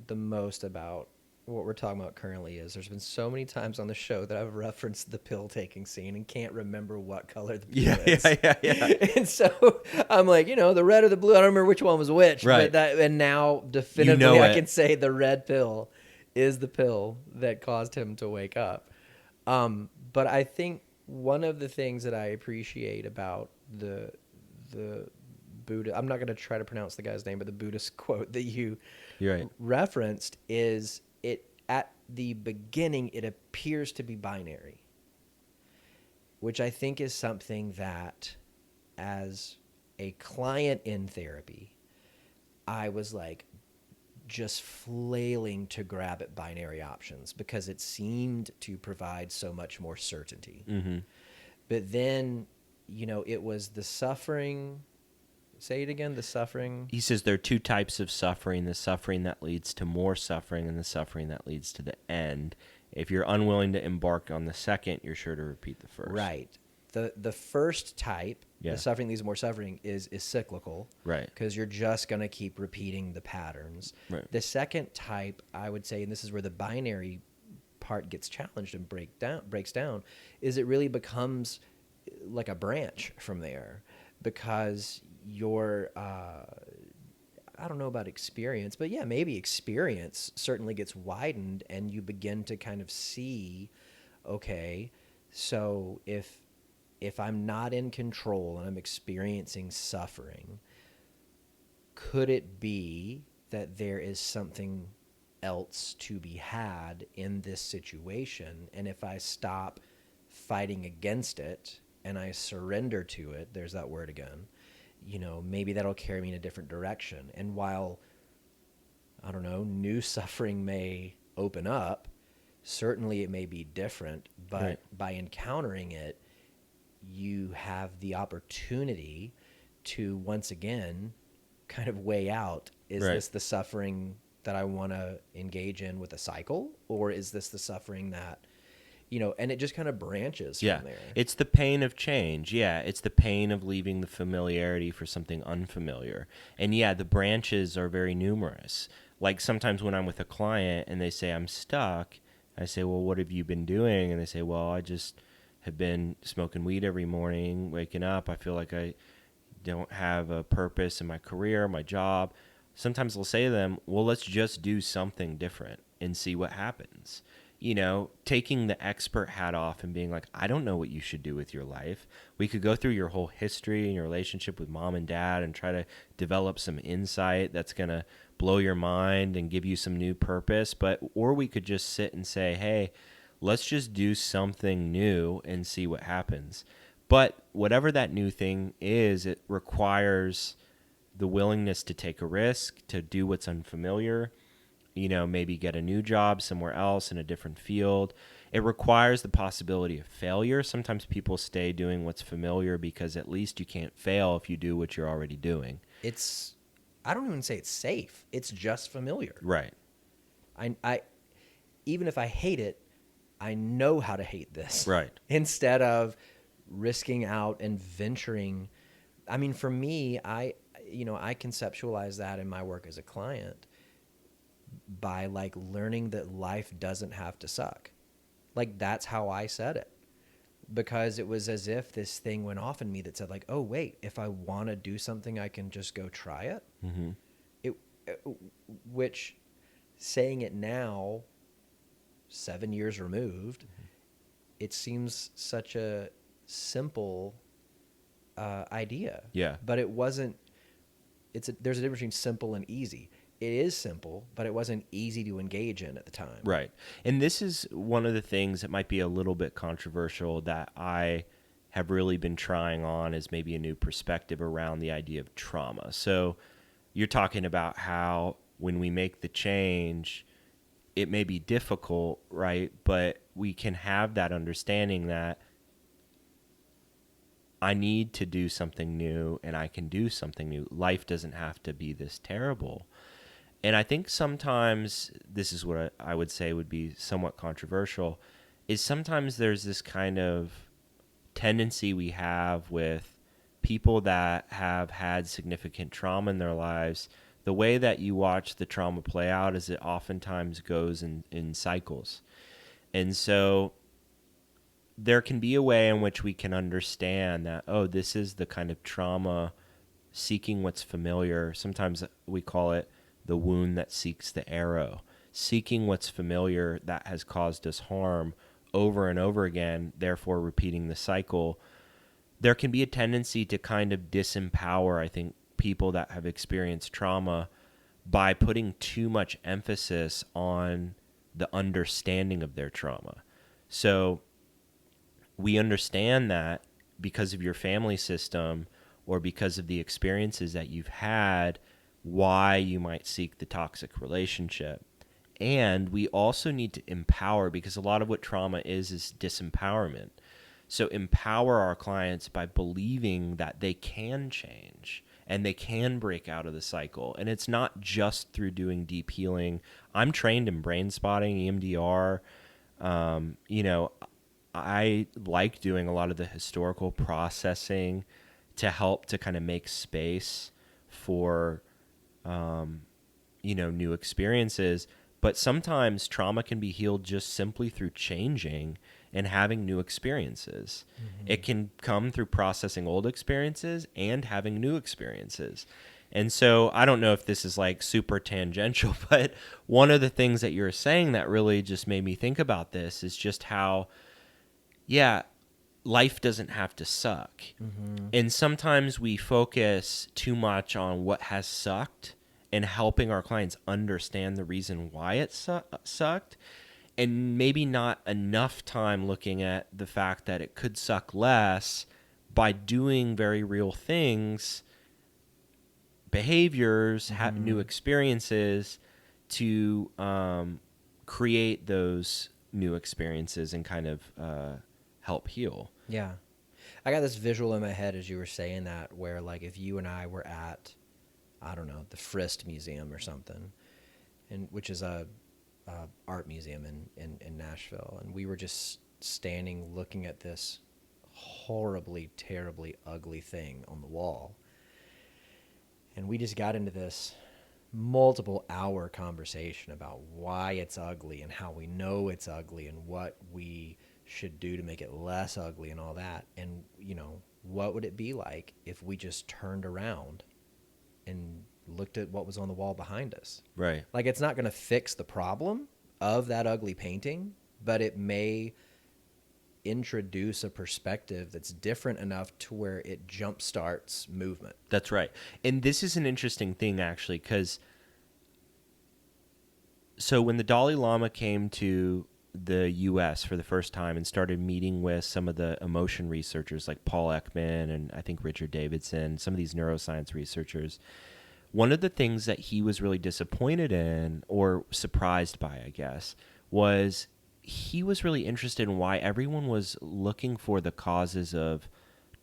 the most about what we're talking about currently is there's been so many times on the show that I've referenced the pill taking scene and can't remember what color the pill is. Yeah. And so I'm like, the red or the blue, I don't remember which one was which. Right. And now definitively I can say the red pill is the pill that caused him to wake up. But I think one of the things that I appreciate about the Buddha, I'm not going to try to pronounce the guy's name, but the Buddhist quote that you referenced is, at the beginning, it appears to be binary, which I think is something that, as a client in therapy, I was like just flailing to grab at binary options because it seemed to provide so much more certainty. Mm-hmm. But then, it was the suffering. Say it again, the suffering. He says there are two types of suffering, the suffering that leads to more suffering and the suffering that leads to the end. If you're unwilling to embark on the second, you're sure to repeat the first. Right. The first type, the suffering leads to more suffering, is cyclical. Right. Because you're just going to keep repeating the patterns. Right. The second type, I would say, and this is where the binary part gets challenged and breaks down, is it really becomes like a branch from there, because your I don't know about experience, but yeah, maybe experience certainly gets widened, and you begin to kind of see, okay, so if I'm not in control and I'm experiencing suffering, could it be that there is something else to be had in this situation. And if I stop fighting against it and I surrender to it, there's that word again, maybe that'll carry me in a different direction. And while, I don't know, new suffering may open up, certainly it may be different, but Right. by encountering it, you have the opportunity to once again kind of weigh out, is Right. this the suffering that I want to engage in with a cycle, or is this the suffering that, and it just kind of branches Yeah. from there. It's the pain of change. Yeah. It's the pain of leaving the familiarity for something unfamiliar. And yeah, the branches are very numerous. Like sometimes when I'm with a client and they say, I'm stuck, I say, well, what have you been doing? And they say, well, I just have been smoking weed every morning, waking up. I feel like I don't have a purpose in my career, my job. Sometimes I'll say to them, well, let's just do something different and see what happens. Taking the expert hat off and being like, I don't know what you should do with your life. We could go through your whole history and your relationship with mom and dad and try to develop some insight that's going to blow your mind and give you some new purpose. Or we could just sit and say, hey, let's just do something new and see what happens. But whatever that new thing is, it requires the willingness to take a risk, to do what's unfamiliar, maybe get a new job somewhere else in a different field. It requires the possibility of failure. Sometimes people stay doing what's familiar because at least you can't fail if you do what you're already doing. I don't even say it's safe. It's just familiar. Right. I even if I hate it, I know how to hate this. Right. Instead of risking out and venturing. I mean, for me, I conceptualize that in my work as a client by like learning that life doesn't have to suck. Like that's how I said it, because it was as if this thing went off in me that said like, oh wait, if I want to do something, I can just go try it. Mm-hmm. Which, saying it now, 7 years removed, it seems such a simple idea. Yeah. But it wasn't. There's a difference between simple and easy. It is simple, but it wasn't easy to engage in at the time. Right. And this is one of the things that might be a little bit controversial that I have really been trying on as maybe a new perspective around the idea of trauma. So you're talking about how when we make the change, it may be difficult, right? But we can have that understanding that I need to do something new and I can do something new. Life doesn't have to be this terrible. And I think sometimes, this is what I would say would be somewhat controversial, is sometimes there's this kind of tendency we have with people that have had significant trauma in their lives. The way that you watch the trauma play out is it oftentimes goes in cycles. And so there can be a way in which we can understand that, oh, this is the kind of trauma seeking what's familiar. Sometimes we call it the wound that seeks the arrow, seeking what's familiar that has caused us harm over and over again, therefore repeating the cycle. There can be a tendency to kind of disempower, I think, people that have experienced trauma by putting too much emphasis on the understanding of their trauma. So we understand that because of your family system or because of the experiences that you've had, why you might seek the toxic relationship. And we also need to empower, because a lot of what trauma is disempowerment. So empower our clients by believing that they can change and they can break out of the cycle. And it's not just through doing deep healing. I'm trained in brain spotting, EMDR. I like doing a lot of the historical processing to help to kind of make space for new experiences. But sometimes trauma can be healed just simply through changing and having new experiences. Mm-hmm. It can come through processing old experiences and having new experiences. And so I don't know if this is like super tangential, but one of the things that you're saying that really just made me think about this is just how, life doesn't have to suck. Mm-hmm. And sometimes we focus too much on what has sucked and helping our clients understand the reason why it sucked, and maybe not enough time looking at the fact that it could suck less by doing very real things, behaviors, new experiences to create those new experiences and kind of help heal. Yeah. I got this visual in my head as you were saying that, where like if you and I were at, I don't know, the Frist Museum or something, and which is a art museum in Nashville, and we were just standing looking at this horribly, terribly ugly thing on the wall, and we just got into this multiple hour conversation about why it's ugly and how we know it's ugly and what we should do to make it less ugly and all that. And, you know, what would it be like if we just turned around and looked at what was on the wall behind us? Right. Like, it's not going to fix the problem of that ugly painting, but it may introduce a perspective that's different enough to where it jumpstarts movement. That's right. And this is an interesting thing, actually, because so when the Dalai Lama came to the U.S. for the first time and started meeting with some of the emotion researchers like Paul Ekman and I think Richard Davidson, some of these neuroscience researchers, one of the things that he was really disappointed in, or surprised by, I guess, was he was really interested in why everyone was looking for the causes of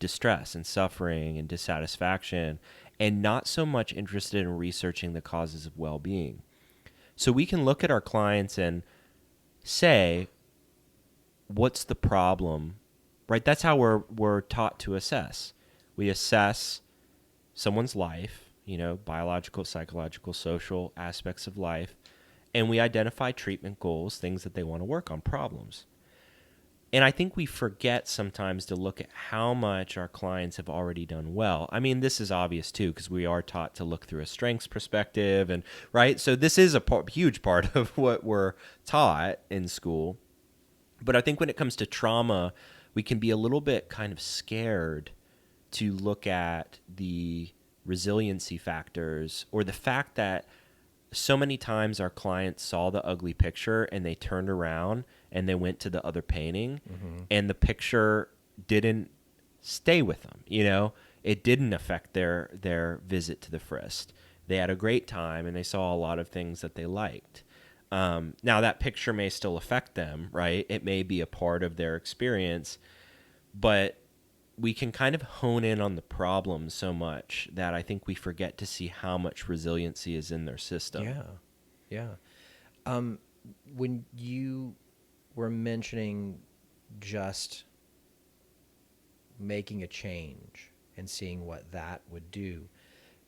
distress and suffering and dissatisfaction, and not so much interested in researching the causes of well-being. So we can look at our clients and say, what's the problem, right? That's how we're taught to assess. We assess someone's life, you know, biological, psychological, social aspects of life, and we identify treatment goals, things that they want to work on, problems. And I think we forget sometimes to look at how much our clients have already done well. I mean, this is obvious too, because we are taught to look through a strengths perspective, and right. So this is a huge part of what we're taught in school. But I think when it comes to trauma, we can be a little bit kind of scared to look at the resiliency factors, or the fact that so many times our clients saw the ugly picture and they turned around and they went to the other painting, and the picture didn't stay with them. You know, it didn't affect their visit to the Frist. They had a great time and they saw a lot of things that they liked. Now that picture may still affect them, right? It may be a part of their experience, but we can kind of hone in on the problem so much that I think we forget to see how much resiliency is in their system. Yeah. When you were mentioning just making a change and seeing what that would do,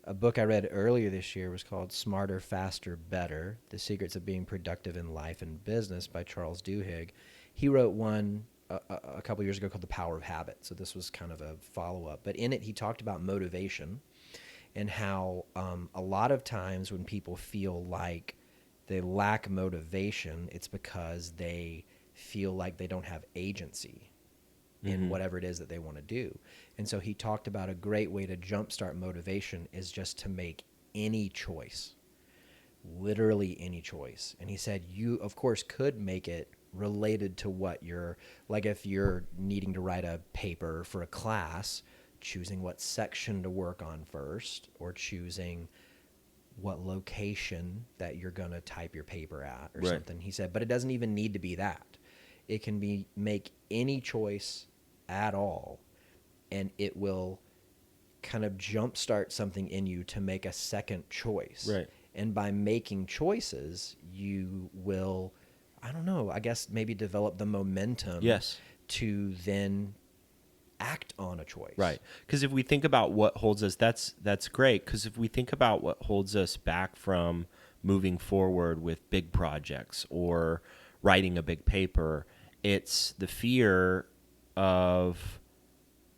a book I read earlier this year was called Smarter, Faster, Better: The Secrets of Being Productive in Life and Business by Charles Duhigg. He wrote one a couple years ago called The Power of Habit. So this was kind of a follow-up. But in it, he talked about motivation and how a lot of times when people feel like they lack motivation, it's because they feel like they don't have agency in whatever it is that they want to do. And so he talked about a great way to jumpstart motivation is just to make any choice, literally any choice. And he said, you, of course, could make it related to what you're, like if you're needing to write a paper for a class, choosing what section to work on first, or choosing what location that you're going to type your paper at or something. He said, but it doesn't even need to be that. It can be make any choice at all, and it will kind of jumpstart something in you to make a second choice. Right. And by making choices, you will, I don't know, I guess maybe develop the momentum to then act on a choice. Right. Because if we think about what holds us, that's great. Because if we think about what holds us back from moving forward with big projects or writing a big paper, it's the fear of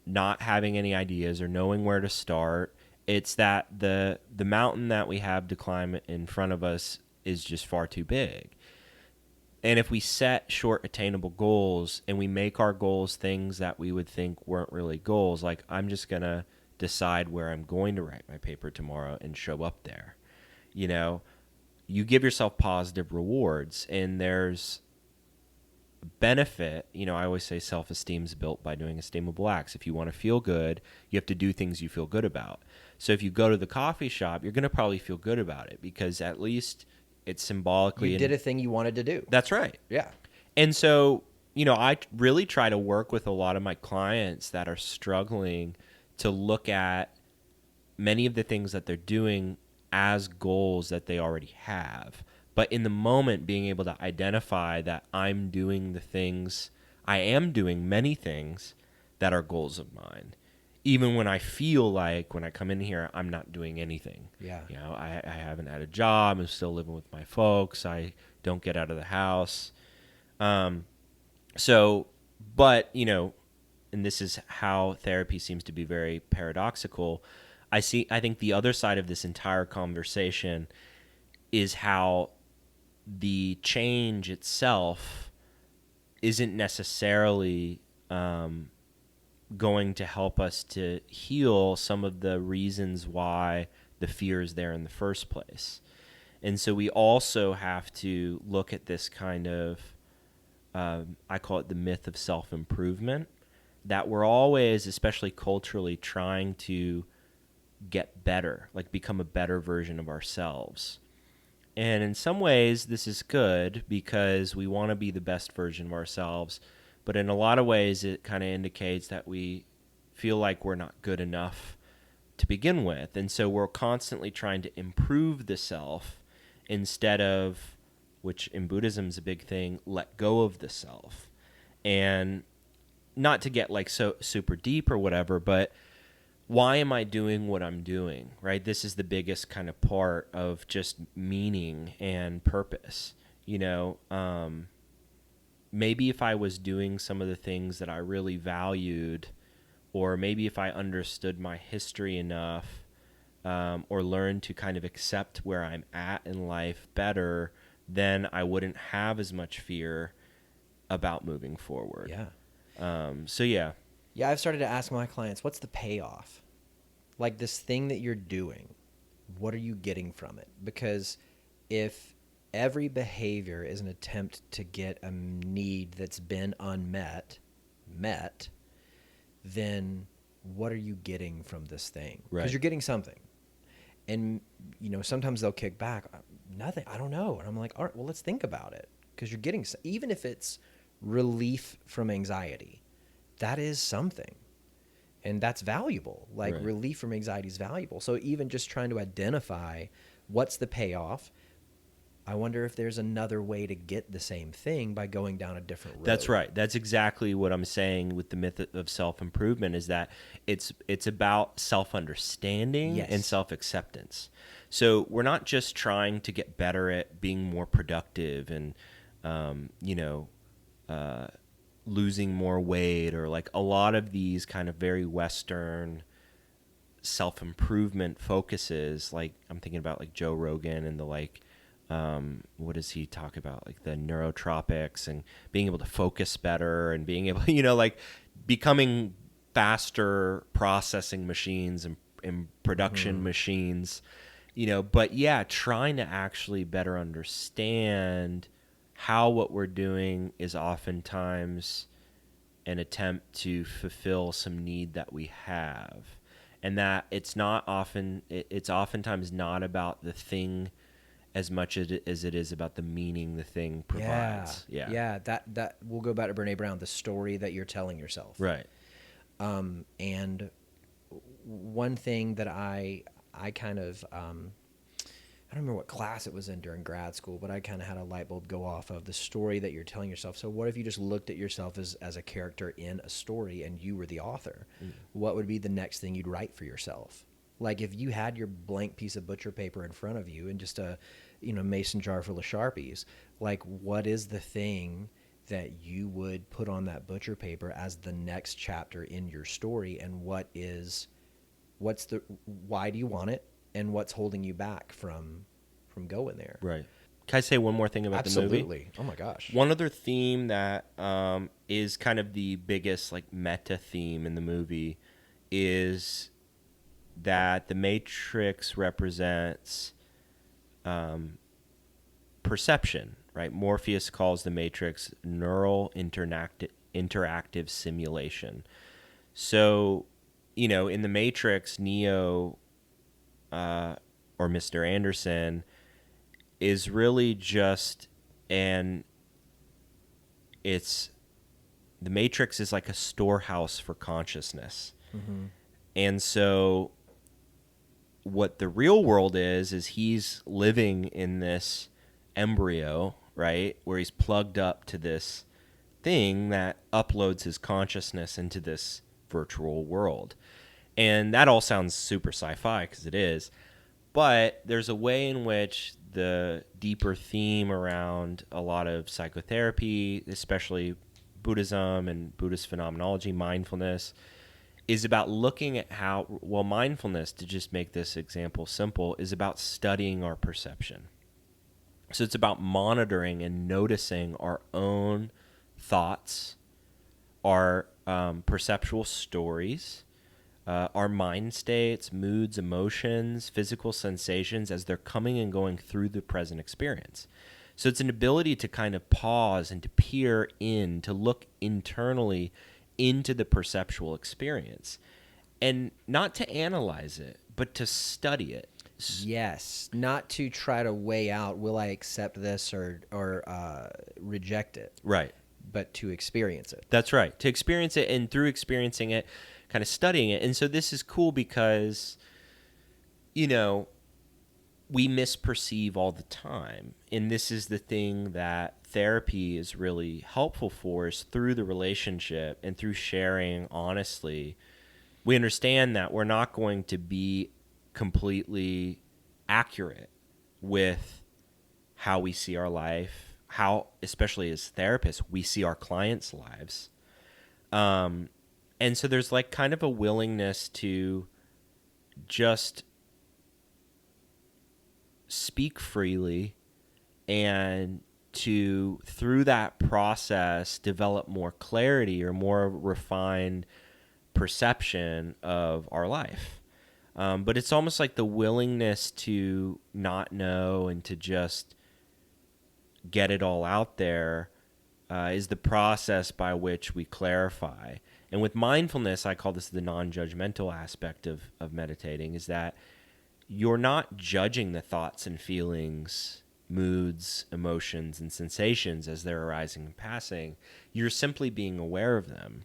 not having any ideas or knowing where to start. It's that the mountain that we have to climb in front of us is just far too big. And if we set short attainable goals and we make our goals things that we would think weren't really goals, like I'm just going to decide where I'm going to write my paper tomorrow and show up there. You know, you give yourself positive rewards, and there's benefit. You know, I always say self-esteem is built by doing esteemable acts. If you want to feel good, you have to do things you feel good about. So if you go to the coffee shop, you're going to probably feel good about it because at least it's symbolically. You did a thing you wanted to do. That's right. Yeah. And so, you know, I really try to work with a lot of my clients that are struggling to look at many of the things that they're doing as goals that they already have. But in the moment, being able to identify that I am doing many things that are goals of mine. Even when I feel like when I come in here, I'm not doing anything. Yeah. You know, I haven't had a job. I'm still living with my folks. I don't get out of the house. But, you know, and this is how therapy seems to be very paradoxical. I think the other side of this entire conversation is how the change itself isn't necessarily going to help us to heal some of the reasons why the fear is there in the first place. And so we also have to look at this kind of, I call it the myth of self-improvement, that we're always, especially culturally, trying to get better, like become a better version of ourselves. And in some ways, this is good because we want to be the best version of ourselves. But in a lot of ways, it kind of indicates that we feel like we're not good enough to begin with. And so we're constantly trying to improve the self instead of, which in Buddhism is a big thing, let go of the self. And not to get like so super deep or whatever, but why am I doing what I'm doing, right? This is the biggest kind of part of just meaning and purpose. You know, maybe if I was doing some of the things that I really valued, or maybe if I understood my history enough, or learned to kind of accept where I'm at in life better, then I wouldn't have as much fear about moving forward. Yeah. Yeah, I've started to ask my clients, what's the payoff? Like this thing that you're doing, what are you getting from it? Because if every behavior is an attempt to get a need that's been met, then what are you getting from this thing? Because you're getting something. And, you know, sometimes they'll kick back, nothing, I don't know. And I'm like, all right, well, let's think about it. Because you're getting, even if it's relief from anxiety, that is something. And that's valuable. Like relief from anxiety is valuable. So even just trying to identify what's the payoff, I wonder if there's another way to get the same thing by going down a different road. That's right. That's exactly what I'm saying with the myth of self-improvement, is that it's about self-understanding and self-acceptance. So we're not just trying to get better at being more productive and, losing more weight, or like a lot of these kind of very Western self-improvement focuses. Like I'm thinking about like Joe Rogan and the what does he talk about? Like the neurotropics and being able to focus better and being able, like becoming faster processing machines and production machines, but yeah, trying to actually better understand how what we're doing is oftentimes an attempt to fulfill some need that we have, and that it's oftentimes not about the thing as much as it is about the meaning the thing provides. Yeah. That we'll go back to Brene Brown, the story that you're telling yourself. Right. And one thing that I kind of, I don't remember what class it was in during grad school, but I kind of had a light bulb go off of the story that you're telling yourself. So what if you just looked at yourself as a character in a story and you were the author? What would be the next thing you'd write for yourself? Like if you had your blank piece of butcher paper in front of you and just a, mason jar full of Sharpies, like what is the thing that you would put on that butcher paper as the next chapter in your story? And why do you want it? And what's holding you back from going there? Right. Can I say one more thing about the movie? Absolutely. Oh my gosh. One other theme that is kind of the biggest like meta theme in the movie is that the Matrix represents perception, right? Morpheus calls the matrix neural interactive simulation. So, in the Matrix, Neo or Mr. Anderson is really just the Matrix is like a storehouse for consciousness. Mm-hmm. And so what the real world is he's living in this embryo, right? Where he's plugged up to this thing that uploads his consciousness into this virtual world. And that all sounds super sci-fi because it is. But there's a way in which the deeper theme around a lot of psychotherapy, especially Buddhism and Buddhist phenomenology, mindfulness, is about looking at mindfulness, to just make this example simple, is about studying our perception. So it's about monitoring and noticing our own thoughts, our perceptual stories, our mind states, moods, emotions, physical sensations as they're coming and going through the present experience. So it's an ability to kind of pause and to peer in, to look internally into the perceptual experience, and not to analyze it, but to study it. Yes, not to try to weigh out, will I accept this or reject it? Right. But to experience it. That's right. To experience it, and through experiencing it, kind of studying it. And so this is cool because, we misperceive all the time. And this is the thing that therapy is really helpful for, is through the relationship and through sharing honestly. We understand that we're not going to be completely accurate with how we see our life, how, especially as therapists, we see our clients' lives. And so there's like kind of a willingness to just speak freely and to, through that process, develop more clarity or more refined perception of our life. But it's almost like the willingness to not know and to just get it all out there is the process by which we clarify. And with mindfulness, I call this the non-judgmental aspect of meditating, is that you're not judging the thoughts and feelings, moods, emotions, and sensations as they're arising and passing. You're simply being aware of them.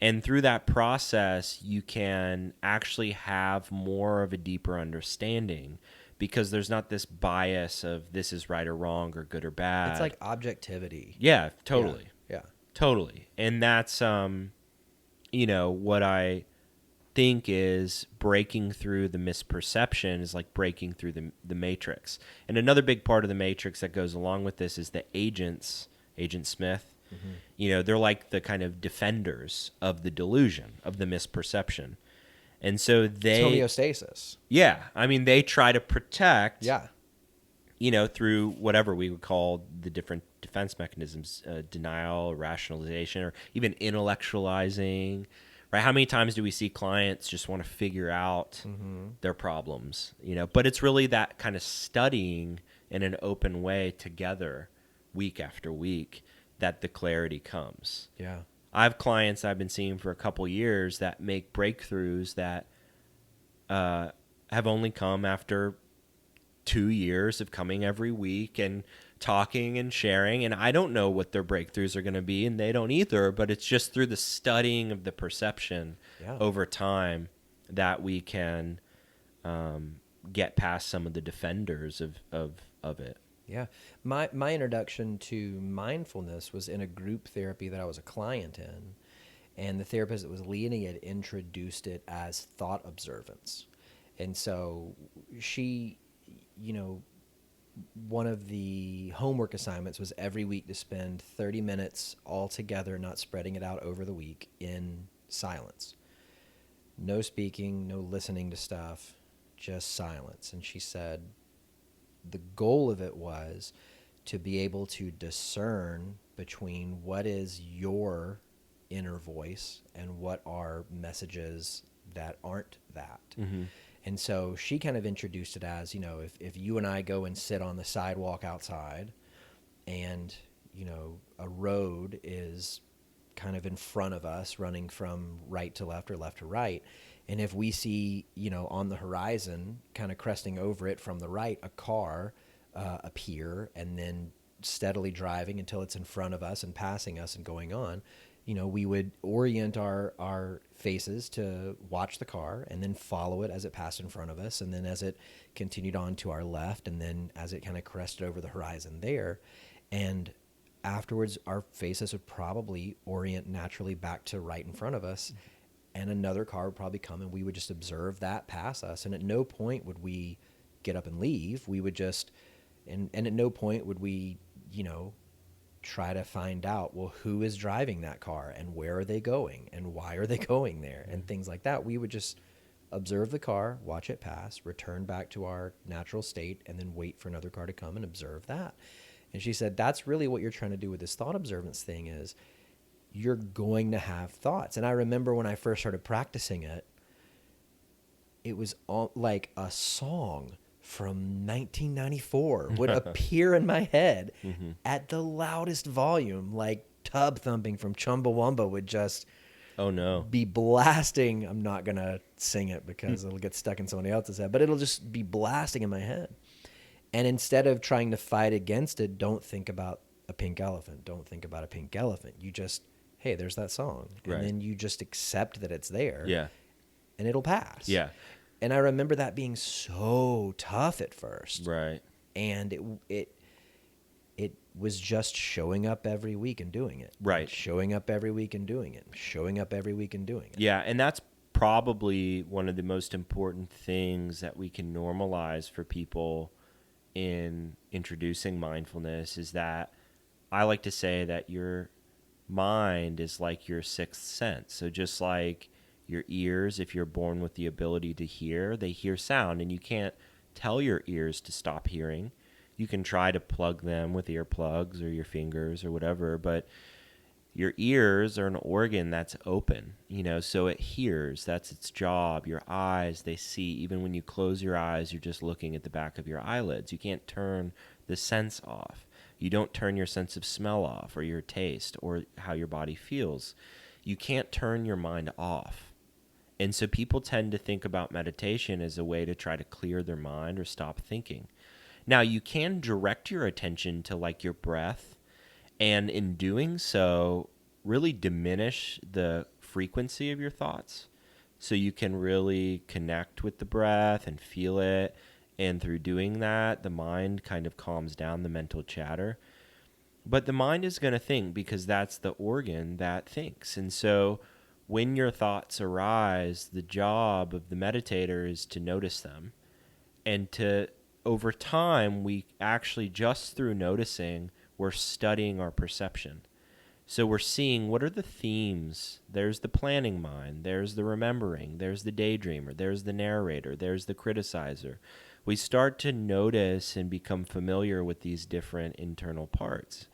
And through that process, you can actually have more of a deeper understanding, because there's not this bias of this is right or wrong or good or bad. It's like objectivity. Yeah, totally. Yeah. Totally. And that's, what I think is breaking through the misperception is like breaking through the matrix. And another big part of the matrix that goes along with this is the agents, Agent Smith. Mm-hmm. They're like the kind of defenders of the delusion, of the misperception. And so it's homeostasis. Yeah. I mean, they try to protect, yeah, through whatever we would call the different defense mechanisms, denial, rationalization, or even intellectualizing, right? How many times do we see clients just want to figure out their problems, But it's really that kind of studying in an open way together week after week that the clarity comes. Yeah. I have clients I've been seeing for a couple years that make breakthroughs that have only come after 2 years of coming every week and talking and sharing. And I don't know what their breakthroughs are going to be, and they don't either, but it's just through the studying of the perception over time that we can get past some of the defenders of it. Yeah. My introduction to mindfulness was in a group therapy that I was a client in, and the therapist that was leading it introduced it as thought observance. And so she, one of the homework assignments was every week to spend 30 minutes all together, not spreading it out over the week, in silence. No speaking, no listening to stuff, just silence. And she said the goal of it was to be able to discern between what is your inner voice and what are messages that aren't that. Mm-hmm. And so she kind of introduced it as, if you and I go and sit on the sidewalk outside and, a road is kind of in front of us running from right to left or left to right. And if we see, on the horizon, kind of cresting over it from the right, a car appear and then steadily driving until it's in front of us and passing us and going on, we would orient our faces to watch the car and then follow it as it passed in front of us. And then as it continued on to our left, and then as it kind of crested over the horizon there. And afterwards, our faces would probably orient naturally back to right in front of us. And another car would probably come and we would just observe that pass us. And at no point would we get up and leave. We would just, and at no point would we, try to find out, well, who is driving that car and where are they going and why are they going there and things like that. We would just observe the car, watch it pass, return back to our natural state, and then wait for another car to come and observe that. And she said, that's really what you're trying to do with this thought observance thing is you're going to have thoughts. And I remember when I first started practicing it, it was all like a song from 1994 would appear in my head at the loudest volume, like tub thumping from Chumbawamba would just be blasting. I'm not going to sing it because it'll get stuck in somebody else's head, but it'll just be blasting in my head. And instead of trying to fight against it, don't think about a pink elephant. Don't think about a pink elephant. You just, hey, there's that song. And then you just accept that it's there. Yeah. And it'll pass. Yeah. And I remember that being so tough at first. Right. And it was just showing up every week and doing it. Right. Showing up every week and doing it. Showing up every week and doing it. Yeah, and that's probably one of the most important things that we can normalize for people in introducing mindfulness is that I like to say that your mind is like your sixth sense. So just like your ears, if you're born with the ability to hear, they hear sound, and you can't tell your ears to stop hearing. You can try to plug them with earplugs or your fingers or whatever, but your ears are an organ that's open, so it hears. That's its job. Your eyes, they see. Even when you close your eyes, you're just looking at the back of your eyelids. You can't turn the sense off. You don't turn your sense of smell off or your taste or how your body feels. You can't turn your mind off. And so people tend to think about meditation as a way to try to clear their mind or stop thinking. Now, you can direct your attention to like your breath, and in doing so, really diminish the frequency of your thoughts. So you can really connect with the breath and feel it. And through doing that, the mind kind of calms down the mental chatter. But the mind is going to think because that's the organ that thinks. And so when your thoughts arise, the job of the meditator is to notice them. And over time, we actually, just through noticing, we're studying our perception. So we're seeing what are the themes. There's the planning mind. There's the remembering. There's the daydreamer. There's the narrator. There's the criticizer. We start to notice and become familiar with these different internal parts.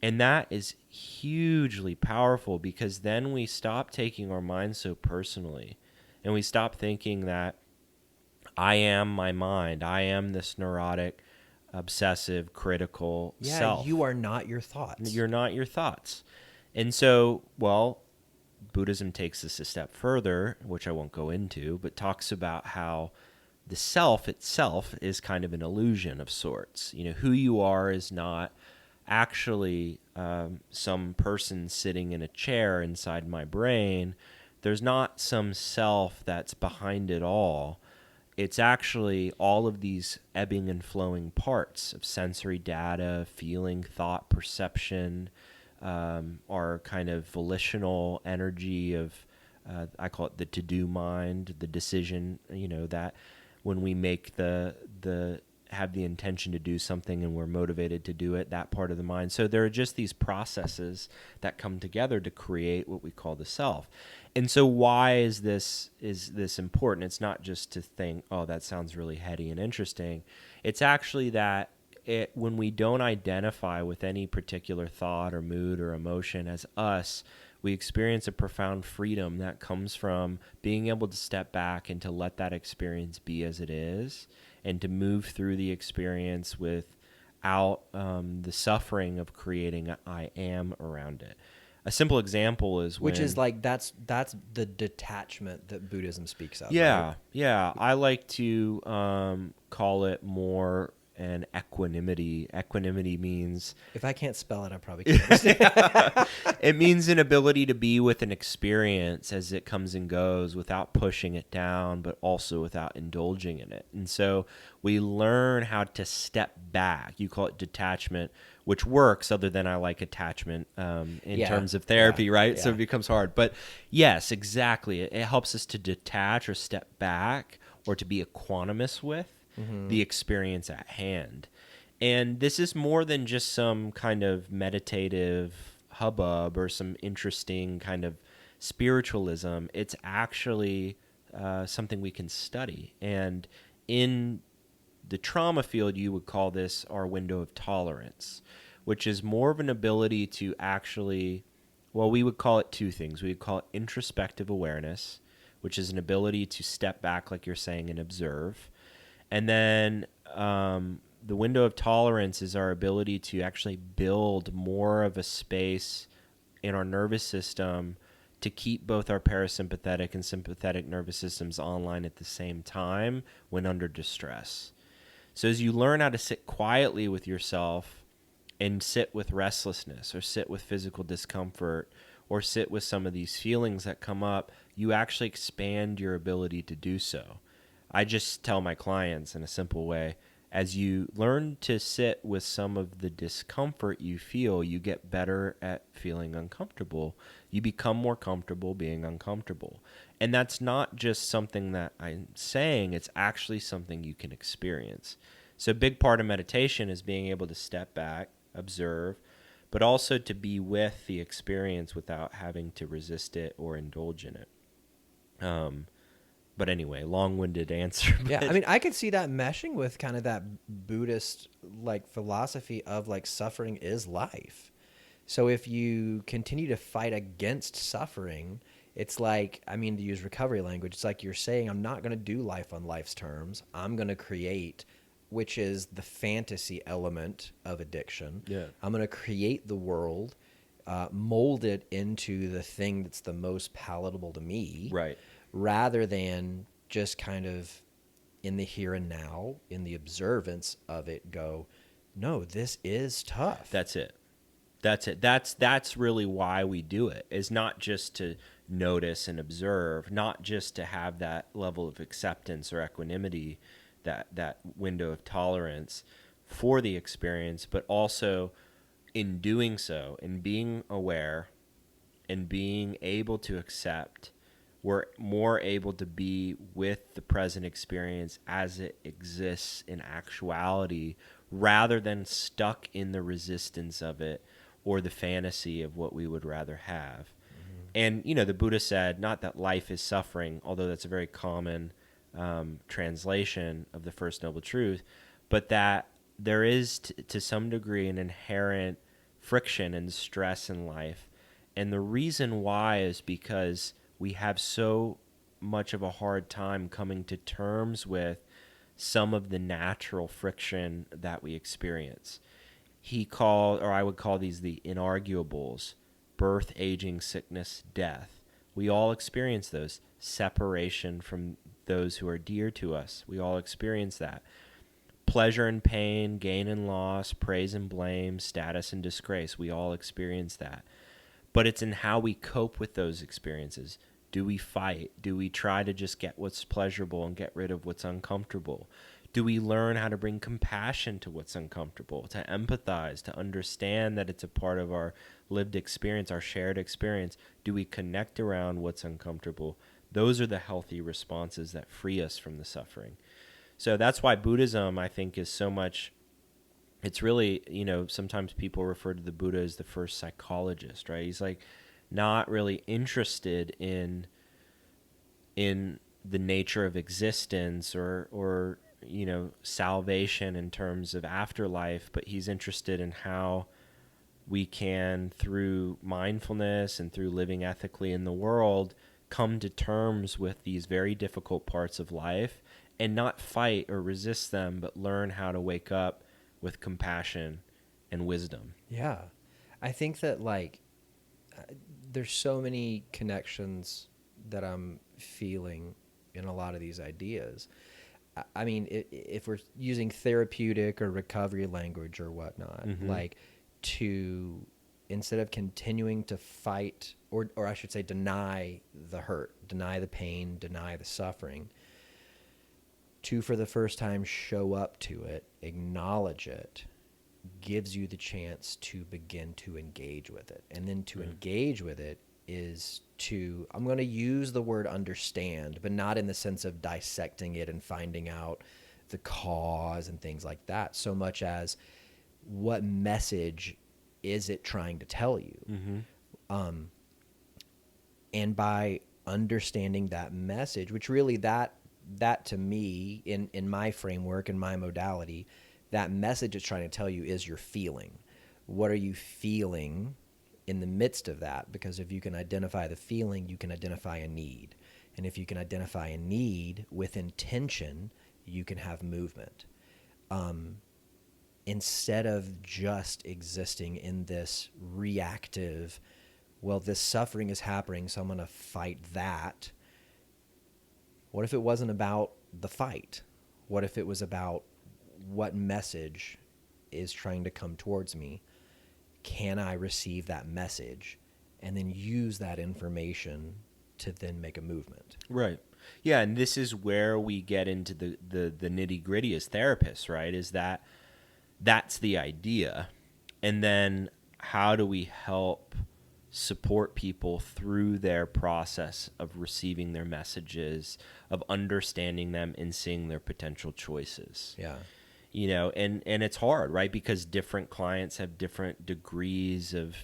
And that is hugely powerful because then we stop taking our mind so personally. And we stop thinking that I am my mind. I am this neurotic, obsessive, critical self. You are not your thoughts. You're not your thoughts. And so, Buddhism takes this a step further, which I won't go into, but talks about how the self itself is kind of an illusion of sorts. Who you are is not actually some person sitting in a chair inside my brain. There's not some self that's behind it all. It's actually all of these ebbing and flowing parts of sensory data, feeling, thought, perception, our kind of volitional energy of, I call it the to-do mind, the decision, that when we make have the intention to do something and we're motivated to do it, that part of the mind. So there are just these processes that come together to create what we call the self. And so why is this important? It's not just to think, oh, that sounds really heady and interesting. It's actually that when we don't identify with any particular thought or mood or emotion as us, We experience a profound freedom that comes from being able to step back and to let that experience be as it is, and to move through the experience without the suffering of creating an I am around it. A simple example is Which is like that's the detachment that Buddhism speaks of. yeah, right? yeah. I like to call it more an equanimity. Equanimity means If I can't spell it, I probably can't understand. it means an ability to be with an experience as it comes and goes without pushing it down, but also without indulging in it. And so we learn how to step back. You call it detachment, which works other than I like attachment in Yeah, terms of therapy, yeah, right? yeah. So it becomes hard. But yes, exactly. It helps us to detach or step back or to be equanimous with the experience at hand. And this is more than just some kind of meditative hubbub or some interesting kind of spiritualism. It's actually something we can study. And in the trauma field, you would call this our window of tolerance, which is more of an ability to actually, well, we would call it two things. We would call it introspective awareness, which is an ability to step back, like you're saying, and observe. And then the window of tolerance is our ability to actually build more of a space in our nervous system to keep both our parasympathetic and sympathetic nervous systems online at the same time when under distress. So as you learn how to sit quietly with yourself and sit with restlessness or sit with physical discomfort or sit with some of these feelings that come up, you actually expand your ability to do so. I just tell my clients in a simple way, as you learn to sit with some of the discomfort you feel, you get better at feeling uncomfortable. You become more comfortable being uncomfortable. And that's not just something that I'm saying, it's actually something you can experience. So a big part of meditation is being able to step back, observe, but also to be with the experience without having to resist it or indulge in it. But anyway, long-winded answer. Yeah, I mean, I could see that meshing with kind of that Buddhist like philosophy of like suffering is life. So if you continue to fight against suffering, it's like, I mean, to use recovery language, it's like you're saying, I'm not going to do life on life's terms. I'm going to create, which is the fantasy element of addiction. Yeah. I'm going to create the world, mold it into the thing that's the most palatable to me. Right. Rather than just kind of in the here and now, in the observance of it, go, no, this is tough. That's it. That's really why we do it, is not just to notice and observe, not just to have that level of acceptance or equanimity, that window of tolerance for the experience, but also in doing so, in being aware and being able to accept, we're more able to be with the present experience as it exists in actuality rather than stuck in the resistance of it or the fantasy of what we would rather have. And, the Buddha said, not that life is suffering, although that's a very common translation of the First Noble Truth, but that there is, to some degree, an inherent friction and stress in life. And the reason why is because we have so much of a hard time coming to terms with some of the natural friction that we experience. I would call these the inarguables: birth, aging, sickness, death. We all experience those. Separation from those who are dear to us. We all experience that. Pleasure and pain, gain and loss, praise and blame, status and disgrace. We all experience that. But it's in how we cope with those experiences. Do we fight? Do we try to just get what's pleasurable and get rid of what's uncomfortable? Do we learn how to bring compassion to what's uncomfortable, to empathize, to understand that it's a part of our lived experience, our shared experience? Do we connect around what's uncomfortable? Those are the healthy responses that free us from the suffering. So that's why Buddhism, I think, is so much. It's really, sometimes people refer to the Buddha as the first psychologist, right? He's like not really interested in the nature of existence or salvation in terms of afterlife, but he's interested in how we can, through mindfulness and through living ethically in the world, come to terms with these very difficult parts of life and not fight or resist them, but learn how to wake up with compassion and wisdom. Yeah. I think that there's so many connections that I'm feeling in a lot of these ideas. I mean, if we're using therapeutic or recovery language or whatnot, to, instead of continuing to fight, or I should say deny the hurt, deny the pain, deny the suffering, to, for the first time, show up to it, acknowledge it, gives you the chance to begin to engage with it. And then to engage with it is to, I'm going to use the word understand, but not in the sense of dissecting it and finding out the cause and things like that, so much as what message is it trying to tell you? And by understanding that message, which really that to me, in my framework, in my modality, that message it's trying to tell you is your feeling. What are you feeling in the midst of that? Because if you can identify the feeling, you can identify a need. And if you can identify a need with intention, you can have movement. Instead of just existing in this reactive, well, this suffering is happening, so I'm going to fight that. What if it wasn't about the fight? What if it was about what message is trying to come towards me? Can I receive that message and then use that information to then make a movement? Right. Yeah, and this is where we get into the nitty-gritty as therapists, right? Is that's the idea. And then how do we help support people through their process of receiving their messages, of understanding them and seeing their potential choices? Yeah. You know, and it's hard, right? Because different clients have different degrees of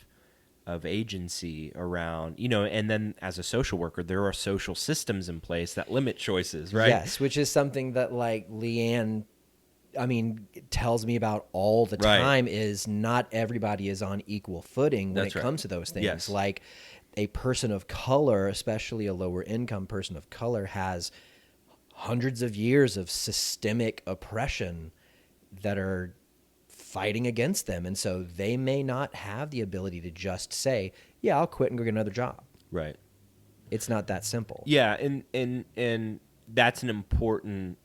agency around, you know, and then as a social worker, there are social systems in place that limit choices, right? Yes, which is something that Leanne, tells me about all the time, is not everybody is on equal footing when it comes to those things. Yes. Like a person of color, especially a lower income person of color, has hundreds of years of systemic oppression that are fighting against them. And so they may not have the ability to just say, yeah, I'll quit and go get another job. Right. It's not that simple. Yeah. And that's an important,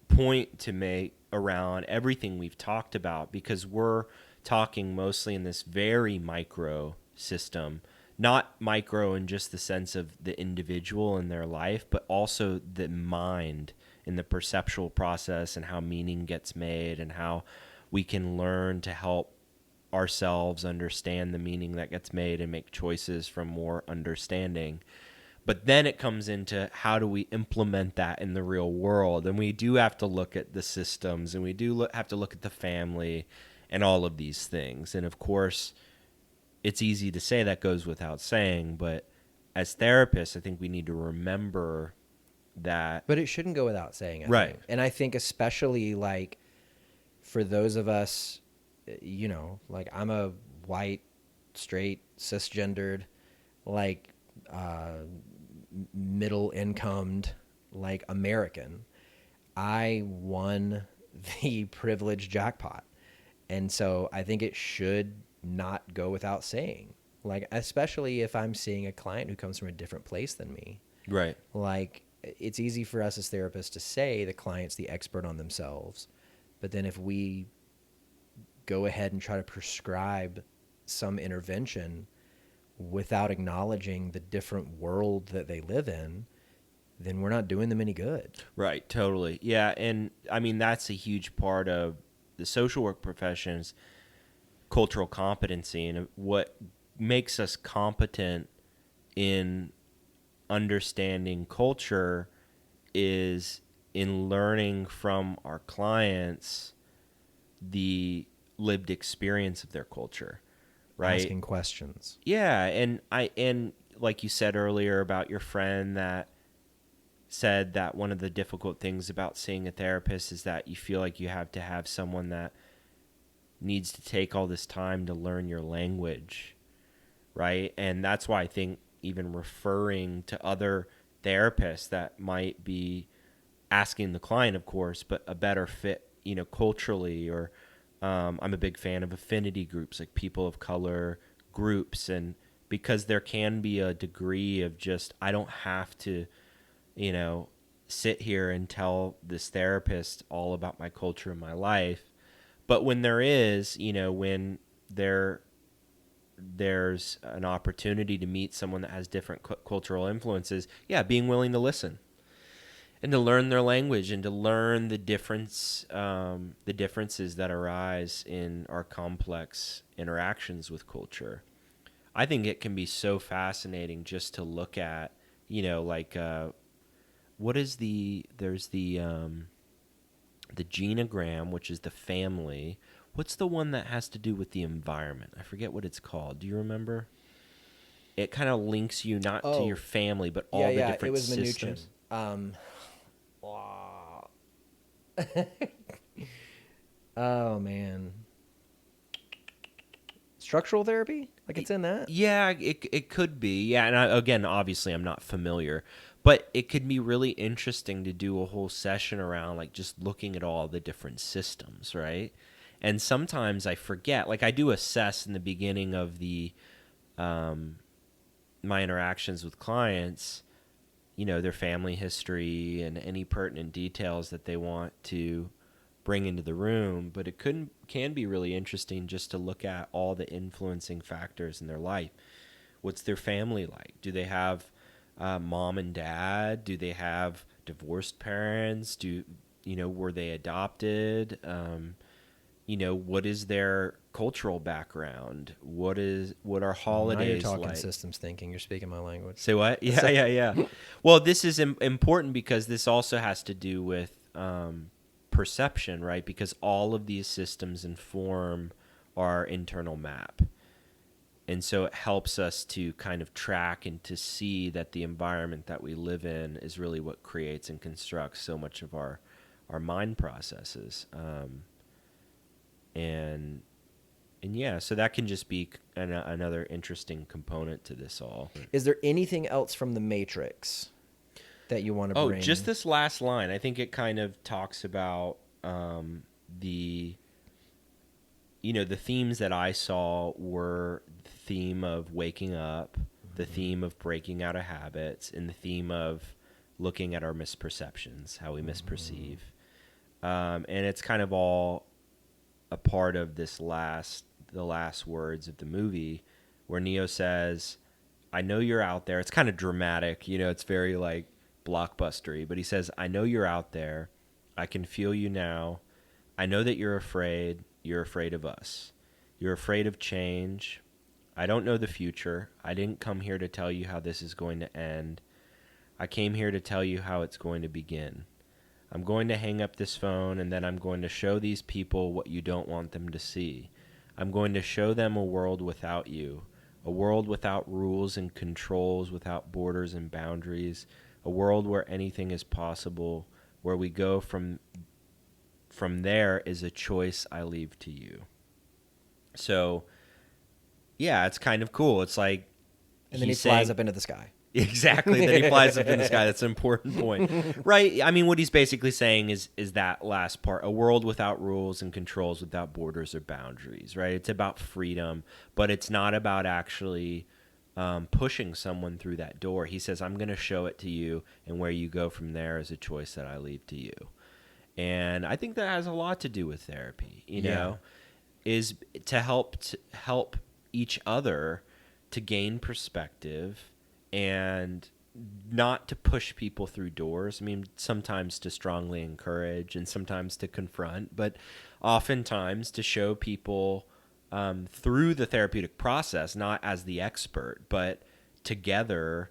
point to make around everything we've talked about, because we're talking mostly in this very micro system, not micro in just the sense of the individual in their life, but also the mind and the perceptual process and how meaning gets made and how we can learn to help ourselves understand the meaning that gets made and make choices from more understanding. But then it comes into how do we implement that in the real world? And we do have to look at the systems, and we do have to look at the family and all of these things. And of course, it's easy to say, that goes without saying, but as therapists, I think we need to remember that. But it shouldn't go without saying, I think. And I think especially for those of us, I'm a white, straight, cisgendered, middle-incomed, American. I won the privilege jackpot. And so I think it should not go without saying, especially if I'm seeing a client who comes from a different place than me. Right. It's easy for us as therapists to say the client's the expert on themselves. But then if we go ahead and try to prescribe some intervention without acknowledging the different world that they live in, then we're not doing them any good. Right, totally. Yeah, and that's a huge part of the social work profession's cultural competency, and what makes us competent in understanding culture is in learning from our clients the lived experience of their culture. Right. Asking questions. Yeah, and like you said earlier about your friend that said that one of the difficult things about seeing a therapist is that you feel like you have to have someone that needs to take all this time to learn your language, right? And that's why I think even referring to other therapists that might be asking the client, of course, but a better fit, culturally, or I'm a big fan of affinity groups, like people of color groups, and because there can be a degree of just, I don't have to, sit here and tell this therapist all about my culture and my life. But when there is, when there's an opportunity to meet someone that has different cultural influences, being willing to listen and to learn their language and to learn the differences that arise in our complex interactions with culture. I think it can be so fascinating just to look at, there's the genogram, which is the family. What's the one that has to do with the environment? I forget what it's called. Do you remember? It kind of links you not to your family, but all the different it was systems. Oh, man. Structural therapy? Like it's in that? Yeah, it could be. Yeah, and again, obviously I'm not familiar, but it could be really interesting to do a whole session around like just looking at all the different systems, right? And sometimes I forget, like I do assess in the beginning of the my interactions with clients, their family history and any pertinent details that they want to bring into the room, but it can be really interesting just to look at all the influencing factors in their life. What's their family like? Do they have mom and dad? Do they have divorced parents? Were they adopted? What is their cultural background? What are holidays now you're talking like? systems thinking. You're speaking my language. Say what? Yeah. Well, this is important because this also has to do with perception, right? Because all of these systems inform our internal map. And so it helps us to kind of track and to see that the environment that we live in is really what creates and constructs so much of our mind processes. And yeah, so that can just be another interesting component to this all. Is there anything else from the Matrix that you want to bring? Oh, just this last line. I think it kind of talks about the themes that I saw were the theme of waking up, the theme of breaking out of habits, and the theme of looking at our misperceptions, how we misperceive. And it's kind of all a part of the last words of the movie where Neo says, I know you're out there. It's kind of dramatic, it's very like blockbustery, but he says, I know you're out there. I can feel you now. I know that you're afraid. You're afraid of us. You're afraid of change. I don't know the future. I didn't come here to tell you how this is going to end. I came here to tell you how it's going to begin. I'm going to hang up this phone, and then I'm going to show these people what you don't want them to see. I'm going to show them a world without you, a world without rules and controls, without borders and boundaries, a world where anything is possible, where we go from there is a choice I leave to you. So, yeah, it's kind of cool. It's like, and then he flies up into the sky. Exactly. Then he flies up in the sky. That's an important point. Right? I mean, what he's basically saying is that last part, a world without rules and controls, without borders or boundaries, right? It's about freedom, but it's not about actually pushing someone through that door. He says, I'm going to show it to you, and where you go from there is a choice that I leave to you. And I think that has a lot to do with therapy, is to help each other to gain perspective and not to push people through doors. I mean, sometimes to strongly encourage and sometimes to confront, but oftentimes to show people through the therapeutic process, not as the expert, but together,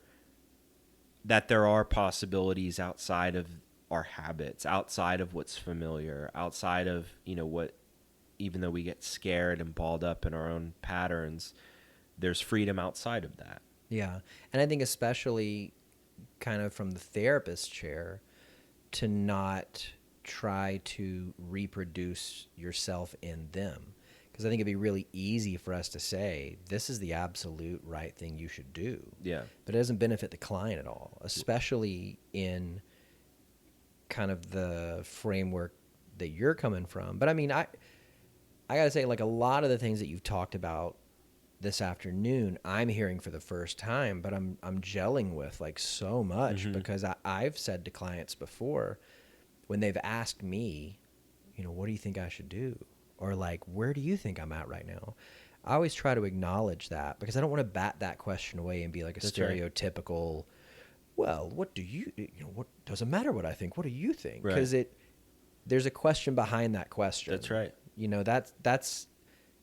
that there are possibilities outside of our habits, outside of what's familiar, outside of, what, even though we get scared and balled up in our own patterns, there's freedom outside of that. Yeah. And I think especially kind of from the therapist chair to not try to reproduce yourself in them. Because I think it'd be really easy for us to say, this is the absolute right thing you should do. Yeah. But it doesn't benefit the client at all, especially in kind of the framework that you're coming from. But I mean, I got to say, like, a lot of the things that you've talked about this afternoon, I'm hearing for the first time, but I'm gelling with, like, so much because I've said to clients before when they've asked me, you know, what do you think I should do? Or like, where do you think I'm at right now? I always try to acknowledge that because I don't want to bat that question away and be like a That's stereotypical, well, what do you know, what doesn't matter what I think, what do you think? Right. Because there's a question behind that question. That's right. You know, that's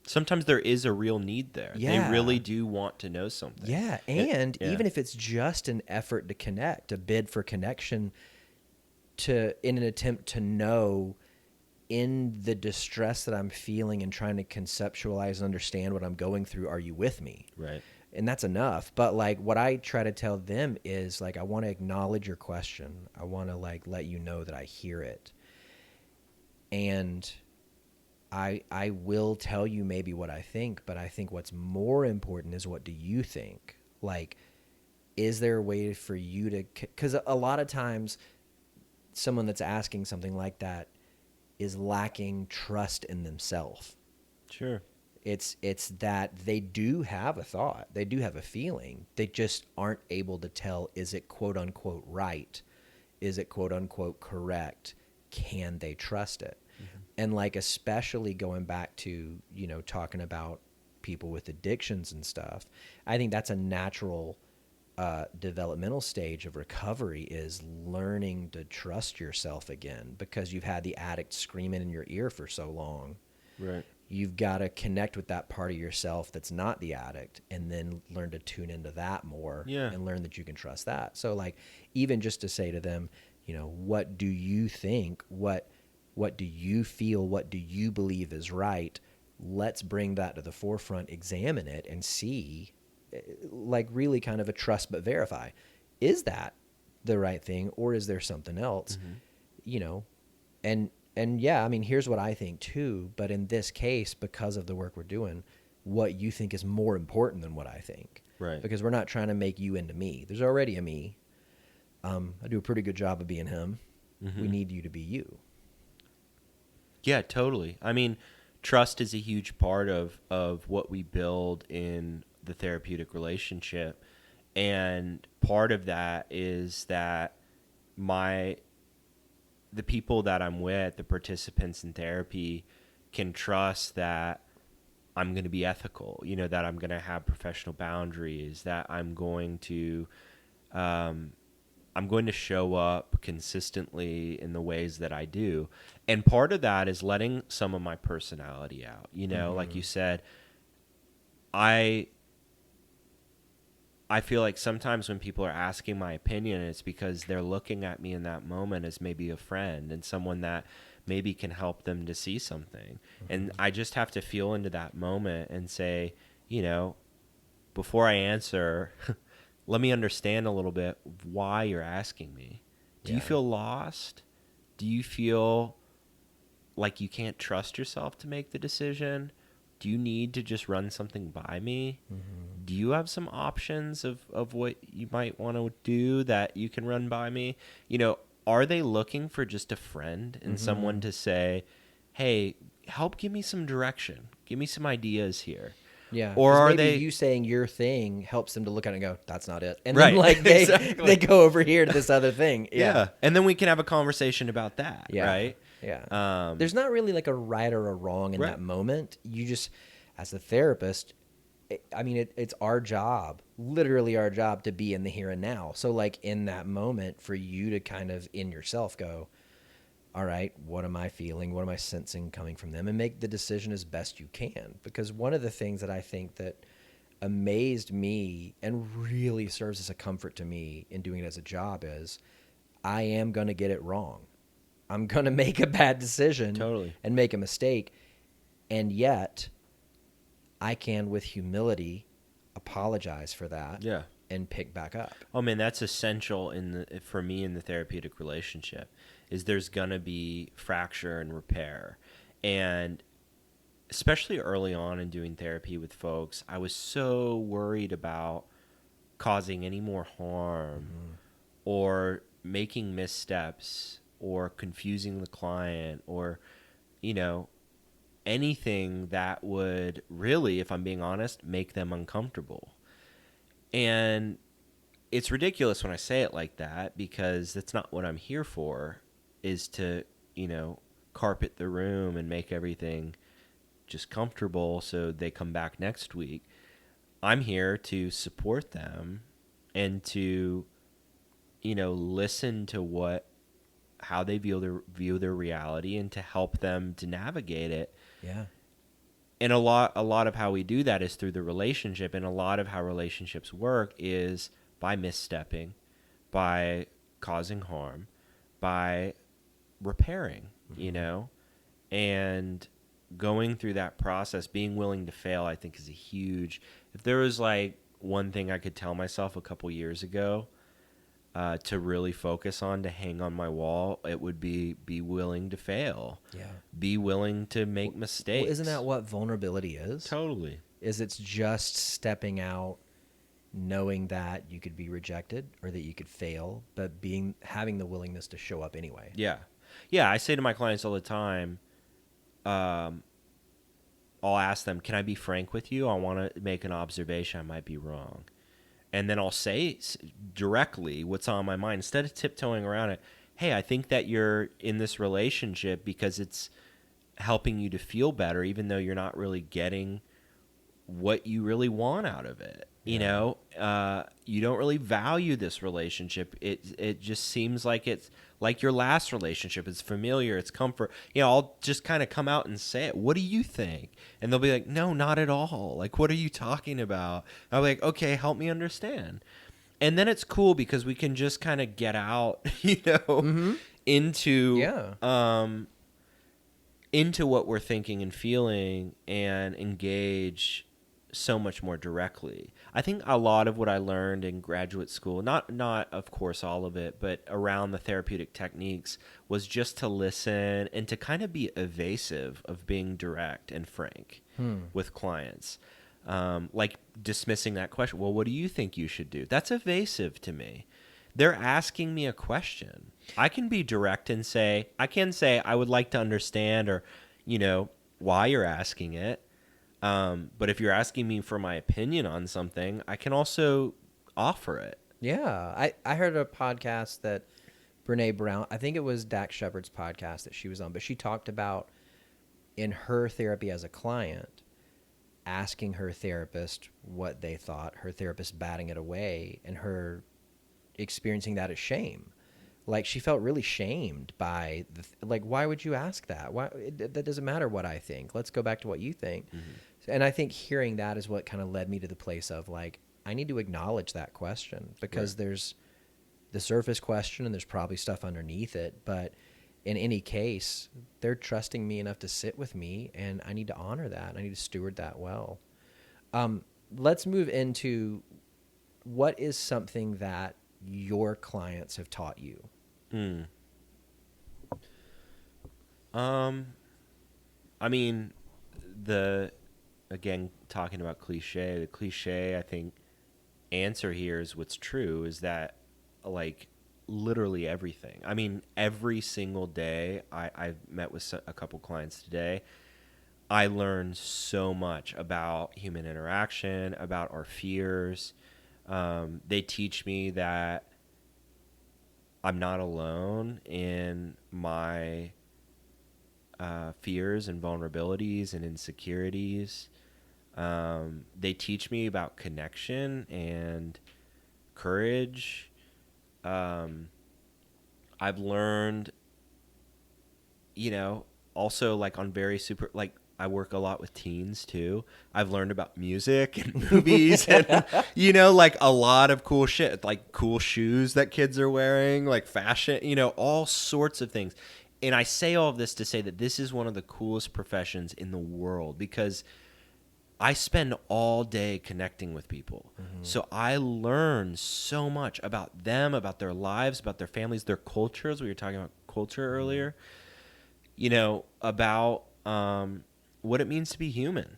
Sometimes there is a real need there. Yeah. They really do want to know something. yeah. And Yeah. even if it's just an effort to connect, a bid for connection in an attempt to know in the distress that I'm feeling and trying to conceptualize and understand what I'm going through, are you with me? Right. And that's enough. But like what I try to tell them is like, I want to acknowledge your question. I want to like let you know that I hear it. And I will tell you maybe what I think, but I think what's more important is what do you think? Like, is there a way for you to, because a lot of times someone that's asking something like that is lacking trust in themselves. Sure. It's that they do have a thought. They do have a feeling. They just aren't able to tell, is it quote unquote right? Is it quote unquote correct? Can they trust it? Mm-hmm. And like, especially going back to, you know, talking about people with addictions and stuff, I think that's a natural developmental stage of recovery, is learning to trust yourself again, because you've had the addict screaming in your ear for so long. Right. You've got to connect with that part of yourself that's not the addict, and then learn to tune into that more. Yeah. And learn that you can trust that. So like, even just to say to them, you know, what do you think? What do you feel? What do you believe is right? Let's bring that to the forefront, examine it, and see, like, really kind of a trust but verify. Is that the right thing, or is there something else? Mm-hmm. You know, and yeah, I mean, here's what I think too, but in this case, because of the work we're doing, what you think is more important than what I think. Right. Because we're not trying to make you into me. There's already a me. I do a pretty good job of being him. Mm-hmm. We need you to be you. Yeah, totally. I mean, trust is a huge part of what we build in the therapeutic relationship. And part of that is that the people that I'm with, the participants in therapy, can trust that I'm going to be ethical, you know, that I'm going to have professional boundaries, that I'm going to show up consistently in the ways that I do. And part of that is letting some of my personality out. You know, like you said, I feel like sometimes when people are asking my opinion, it's because they're looking at me in that moment as maybe a friend and someone that maybe can help them to see something. Mm-hmm. And I just have to feel into that moment and say, you know, before I answer, let me understand a little bit why you're asking me. Do you feel lost? Do you feel like you can't trust yourself to make the decision? Do you need to just run something by me? Mm-hmm. Do you have some options of what you might want to do that you can run by me? You know, are they looking for just a friend and mm-hmm. someone to say, hey, help give me some direction. Give me some ideas here. Yeah. Or are maybe they you saying your thing helps them to look at it and go, that's not it. And right. then like they go over here to this other thing. Yeah. And then we can have a conversation about that. Yeah. Right. Yeah. There's not really like a right or a wrong in that moment. You just, as a therapist, I mean, it's our job, literally our job, to be in the here and now. So like in that moment, for you to kind of in yourself go, all right, what am I feeling? What am I sensing coming from them? And make the decision as best you can. Because one of the things that I think that amazed me and really serves as a comfort to me in doing it as a job is I am going to get it wrong. I'm going to make a bad decision and make a mistake. And yet I can, with humility, apologize for that and pick back up. Oh, man, that's essential for me in the therapeutic relationship, is there's going to be fracture and repair. And especially early on in doing therapy with folks, I was so worried about causing any more harm or making missteps or confusing the client or, you know, anything that would really, if I'm being honest, make them uncomfortable. And it's ridiculous when I say it like that, because that's not what I'm here for, is to, carpet the room and make everything just comfortable so they come back next week. I'm here to support them and to, listen to how they view their reality and to help them to navigate it. Yeah. And a lot of how we do that is through the relationship, and a lot of how relationships work is by misstepping, by causing harm, by repairing, and going through that process, being willing to fail, I think is a huge, if there was like one thing I could tell myself a couple years ago, to really focus on, to hang on my wall, it would be willing to fail. Yeah. Be willing to make mistakes. Well, isn't that what vulnerability is? Totally. It's just stepping out, knowing that you could be rejected or that you could fail, but having the willingness to show up anyway. Yeah. Yeah, I say to my clients all the time, I'll ask them, can I be frank with you? I want to make an observation. I might be wrong. And then I'll say directly what's on my mind. Instead of tiptoeing around it, hey, I think that you're in this relationship because it's helping you to feel better, even though you're not really getting what you really want out of it. Yeah. You don't really value this relationship. It just seems like it's like your last relationship. It's familiar. It's comfort. I'll just kind of come out and say it. What do you think? And they'll be like, no, not at all. Like, what are you talking about? I'll be like, okay, help me understand. And then it's cool because we can just kind of get out, into what we're thinking and feeling and engage so much more directly. I think a lot of what I learned in graduate school, not of course all of it, but around the therapeutic techniques, was just to listen and to kind of be evasive of being direct and frank with clients. Like dismissing that question. Well, what do you think you should do? That's evasive to me. They're asking me a question. I can be direct and say, I would like to understand, or, why you're asking it. But if you're asking me for my opinion on something, I can also offer it. Yeah. I heard a podcast that Brene Brown, I think it was Dax Shepard's podcast that she was on, but she talked about in her therapy as a client, asking her therapist what they thought, her therapist batting it away, and her experiencing that as shame. Like, she felt really shamed by why would you ask that? Why that doesn't matter what I think. Let's go back to what you think. Mm-hmm. And I think hearing that is what kind of led me to the place of like, I need to acknowledge that question, because there's the surface question and there's probably stuff underneath it. But in any case, they're trusting me enough to sit with me, and I need to honor that. I need to steward that well. Let's move into what is something that your clients have taught you. I mean, again, talking about the cliche, I think, answer here is what's true is that, like, literally everything. I mean, every single day, I've met with a couple clients today, I learn so much about human interaction, about our fears. They teach me that I'm not alone in my fears and vulnerabilities and insecurities. They teach me about connection and courage. I've learned, also like on very super, like I work a lot with teens too. I've learned about music and movies and, like a lot of cool shit, like cool shoes that kids are wearing, like fashion, all sorts of things. And I say all of this to say that this is one of the coolest professions in the world, because I spend all day connecting with people. Mm-hmm. So I learn so much about them, about their lives, about their families, their cultures. We were talking about culture earlier, about what it means to be human.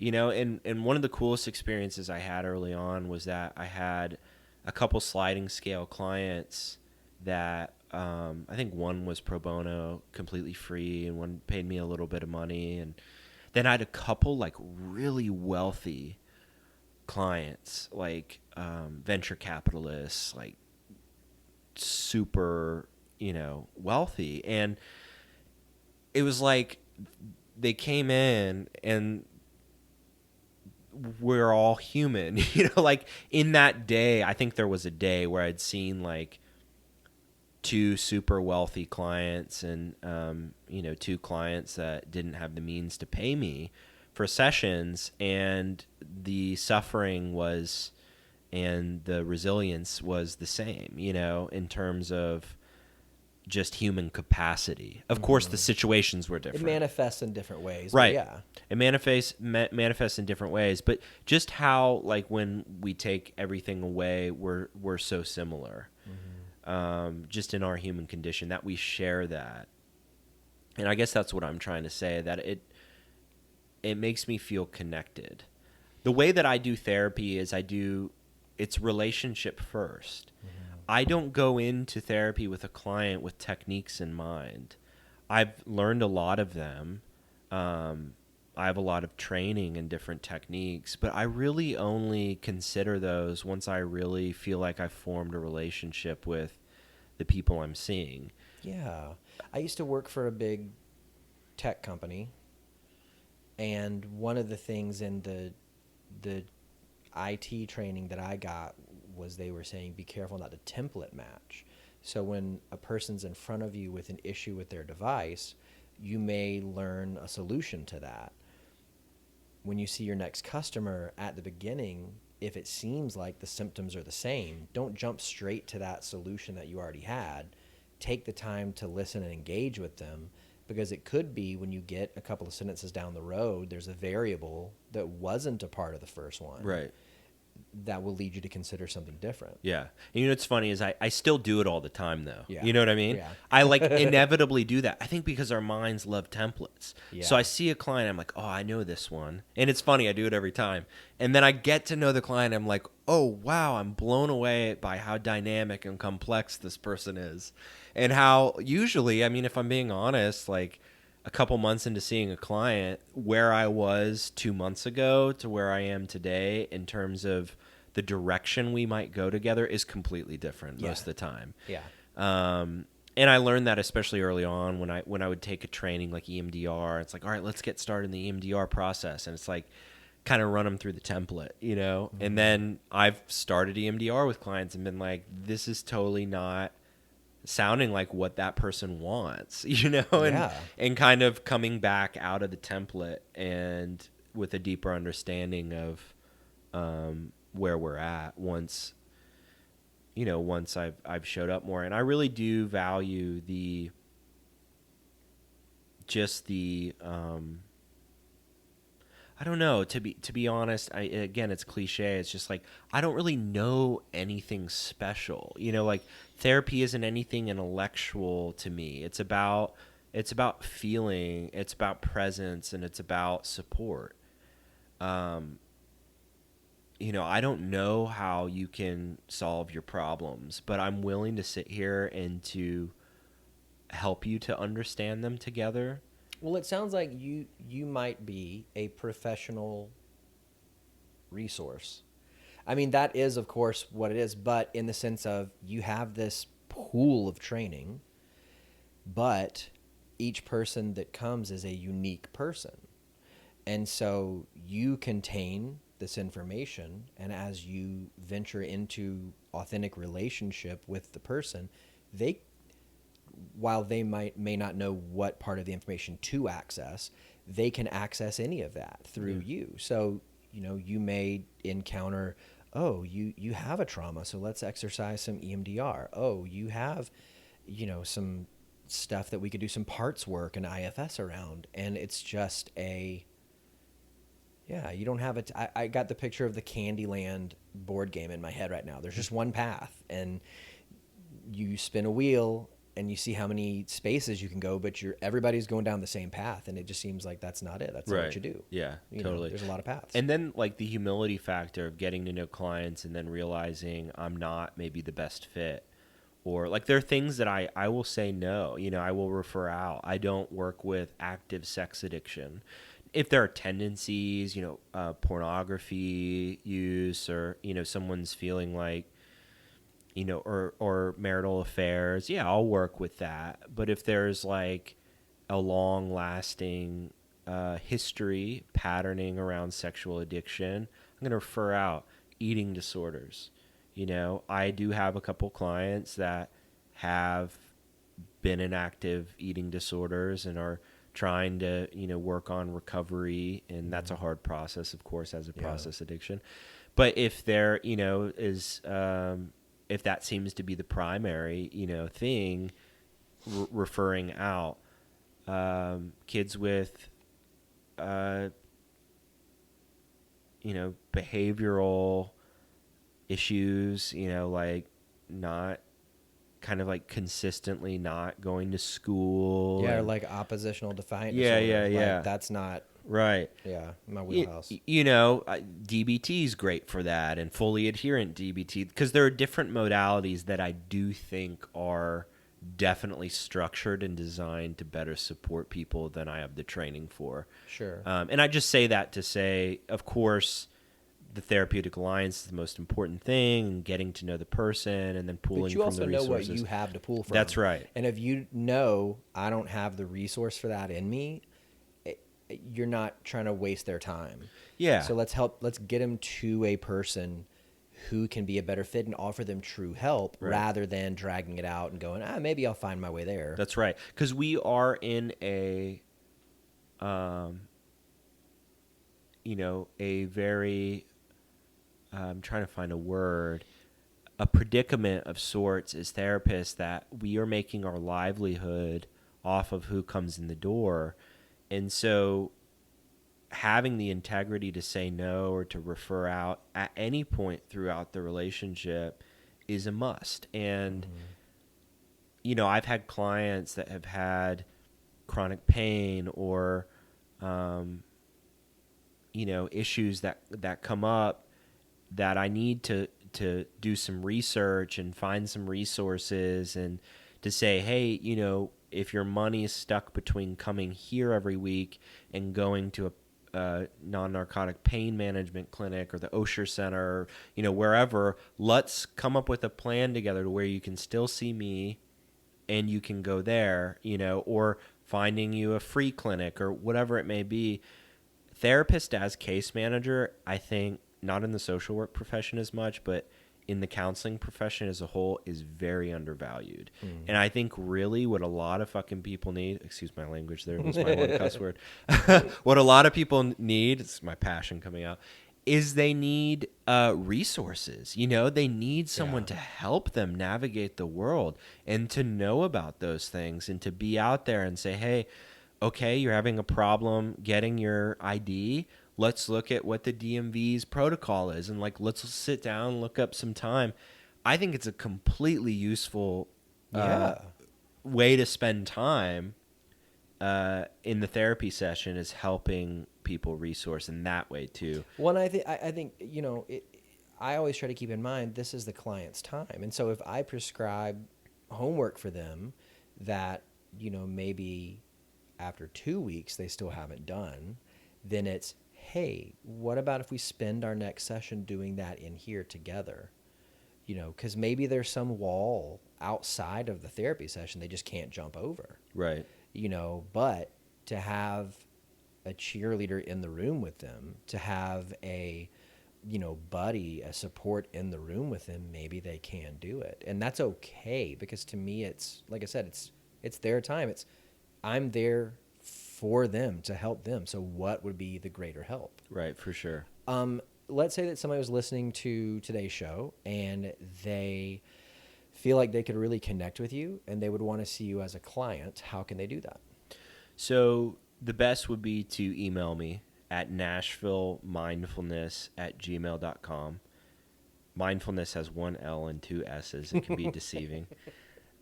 And one of the coolest experiences I had early on was that I had a couple sliding scale clients that I think one was pro bono, completely free, and one paid me a little bit of money. And then I had a couple like really wealthy clients, like venture capitalists, like super, wealthy. And it was like they came in and we're all human, like in that day, I think there was a day where I'd seen like two super wealthy clients and, two clients that didn't have the means to pay me for sessions, and the suffering was, and the resilience was the same, in terms of just human capacity. Of course, the situations were different. It manifests in different ways. Right. Yeah. It manifests in different ways, but just how, like, when we take everything away, we're so similar. Just in our human condition, that we share that. And I guess that's what I'm trying to say, that it makes me feel connected. The way that I do therapy is it's relationship first. I don't go into therapy with a client with techniques in mind. I've learned a lot of them. I have a lot of training in different techniques, but I really only consider those once I really feel like I've formed a relationship with the people I'm seeing. Yeah. I used to work for a big tech company, and one of the things in the IT training that I got was they were saying be careful not to template match. So when a person's in front of you with an issue with their device, you may learn a solution to that. When you see your next customer at the beginning, if it seems like the symptoms are the same, don't jump straight to that solution that you already had. Take the time to listen and engage with them, because it could be when you get a couple of sentences down the road, there's a variable that wasn't a part of the first one. Right. That will lead you to consider something different. Yeah. And what's funny is I still do it all the time, though. Yeah. You know what I mean? Yeah. I like inevitably do that. I think because our minds love templates. Yeah. So I see a client, I'm like, oh, I know this one. And it's funny, I do it every time. And then I get to know the client, I'm like, oh, wow, I'm blown away by how dynamic and complex this person is. And how usually, I mean, if I'm being honest, like a couple months into seeing a client, where I was 2 months ago to where I am today in terms of the direction we might go together is completely different most of the time. Yeah. And I learned that especially early on when I would take a training like EMDR. It's like, all right, let's get started in the EMDR process. And it's like kind of run them through the template, Mm-hmm. And then I've started EMDR with clients and been like, this is totally not sounding like what that person wants, and kind of coming back out of the template and with a deeper understanding of where we're at once I've showed up more. And I really do value I don't know, to be honest, again, it's cliche. It's just like, I don't really know anything special. Like therapy isn't anything intellectual to me. It's about feeling, it's about presence, and it's about support. I don't know how you can solve your problems, but I'm willing to sit here and to help you to understand them together. Well, it sounds like you might be a professional resource. I mean, that is, of course, what it is, but in the sense of you have this pool of training, but each person that comes is a unique person. And so you contain this information, and as you venture into authentic relationship with the person, while they may not know what part of the information to access, they can access any of that through you. So, you may encounter, oh, you have a trauma, so let's exercise some EMDR. Oh, you have, some stuff that we could do some parts work and IFS around. And it's just you don't have it. I got the picture of the Candyland board game in my head right now. There's just one path, and you spin a wheel, and you see how many spaces you can go, but everybody's going down the same path, and it just seems like that's not it. That's not what you do. Yeah, You totally. know, there's a lot of paths. And then like the humility factor of getting to know clients and then realizing I'm not maybe the best fit, or like there are things that I will say no, you know, I will refer out. I don't work with active sex addiction. If there are tendencies, you know, pornography use, or, you know, someone's feeling like, you know, or marital affairs, yeah, I'll work with that. But if there's like a long lasting history, patterning around sexual addiction, I'm going to refer out. Eating disorders. You know, I do have a couple clients that have been in active eating disorders and are trying to, you know, work on recovery. And that's a hard process, of course, as a process addiction. But if there, you know, is, if that seems to be the primary, you know, thing, referring out, kids with, you know, behavioral issues, you know, like not kind of like consistently not going to school. Yeah, or like oppositional defiant Yeah, disorder. yeah. Like, that's not, Right. my wheelhouse. You know, DBT is great for that, and fully adherent DBT, because there are different modalities that I do think are definitely structured and designed to better support people than I have the training for. Sure. And I just say that to say, of course, the therapeutic alliance is the most important thing, and getting to know the person and then pooling from the resources. But you also know what you have to pull from. That's right. And if you know I don't have the resource for that in me, you're not trying to waste their time. Yeah. So let's get them to a person who can be a better fit and offer them true help, rather than dragging it out and going, maybe I'll find my way there. That's right. Because we are in a, you know, a very, I'm trying to find a word, a predicament of sorts as therapists, that we are making our livelihood off of who comes in the door. And so having the integrity to say no or to refer out at any point throughout the relationship is a must. And, you know, I've had clients that have had chronic pain or, you know, issues that come up that I need to do some research and find some resources, and to say, hey, you know, if your money is stuck between coming here every week and going to a non-narcotic pain management clinic or the Osher Center, or, you know, wherever, let's come up with a plan together to where you can still see me and you can go there, you know, or finding you a free clinic or whatever it may be. Therapist as case manager, I think, not in the social work profession as much, but in the counseling profession as a whole, is very undervalued. And I think really what a lot of fucking people need, excuse my language there, was my one cuss word. What a lot of people need, it's my passion coming out, is they need resources. You know, they need someone to help them navigate the world and to know about those things and to be out there and say, hey, okay, you're having a problem getting your ID. Let's look at what the DMV's protocol is, and like, let's sit down, look up some time. I think it's a completely useful way to spend time in the therapy session, is helping people resource in that way too. Well, I think you know, I always try to keep in mind this is the client's time, and so if I prescribe homework for them that, you know, maybe after 2 weeks they still haven't done, then it's, hey, what about if we spend our next session doing that in here together? You know, because maybe there's some wall outside of the therapy session they just can't jump over. Right. You know, but to have a cheerleader in the room with them, to have a, you know, buddy, a support in the room with them, maybe they can do it. And that's okay, because to me, it's, like I said, it's their time. I'm there for them, to help them. So what would be the greater help? Right, for sure. Let's say that somebody was listening to today's show and they feel like they could really connect with you and they would want to see you as a client. How can they do that? So the best would be to email me at nashvillemindfulness@gmail.com. Mindfulness has one L and two S's. It can be deceiving.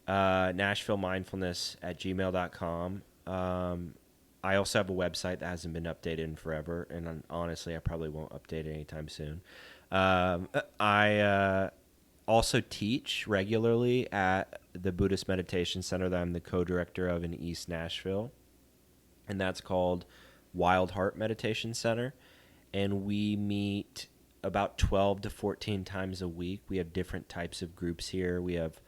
NashvilleMindfulness@gmail.com. I also have a website that hasn't been updated in forever, and honestly, I probably won't update it anytime soon. I also teach regularly at the Buddhist Meditation Center that I'm the co-director of in East Nashville, and that's called Wild Heart Meditation Center, and we meet about 12 to 14 times a week. We have different types of groups here. We have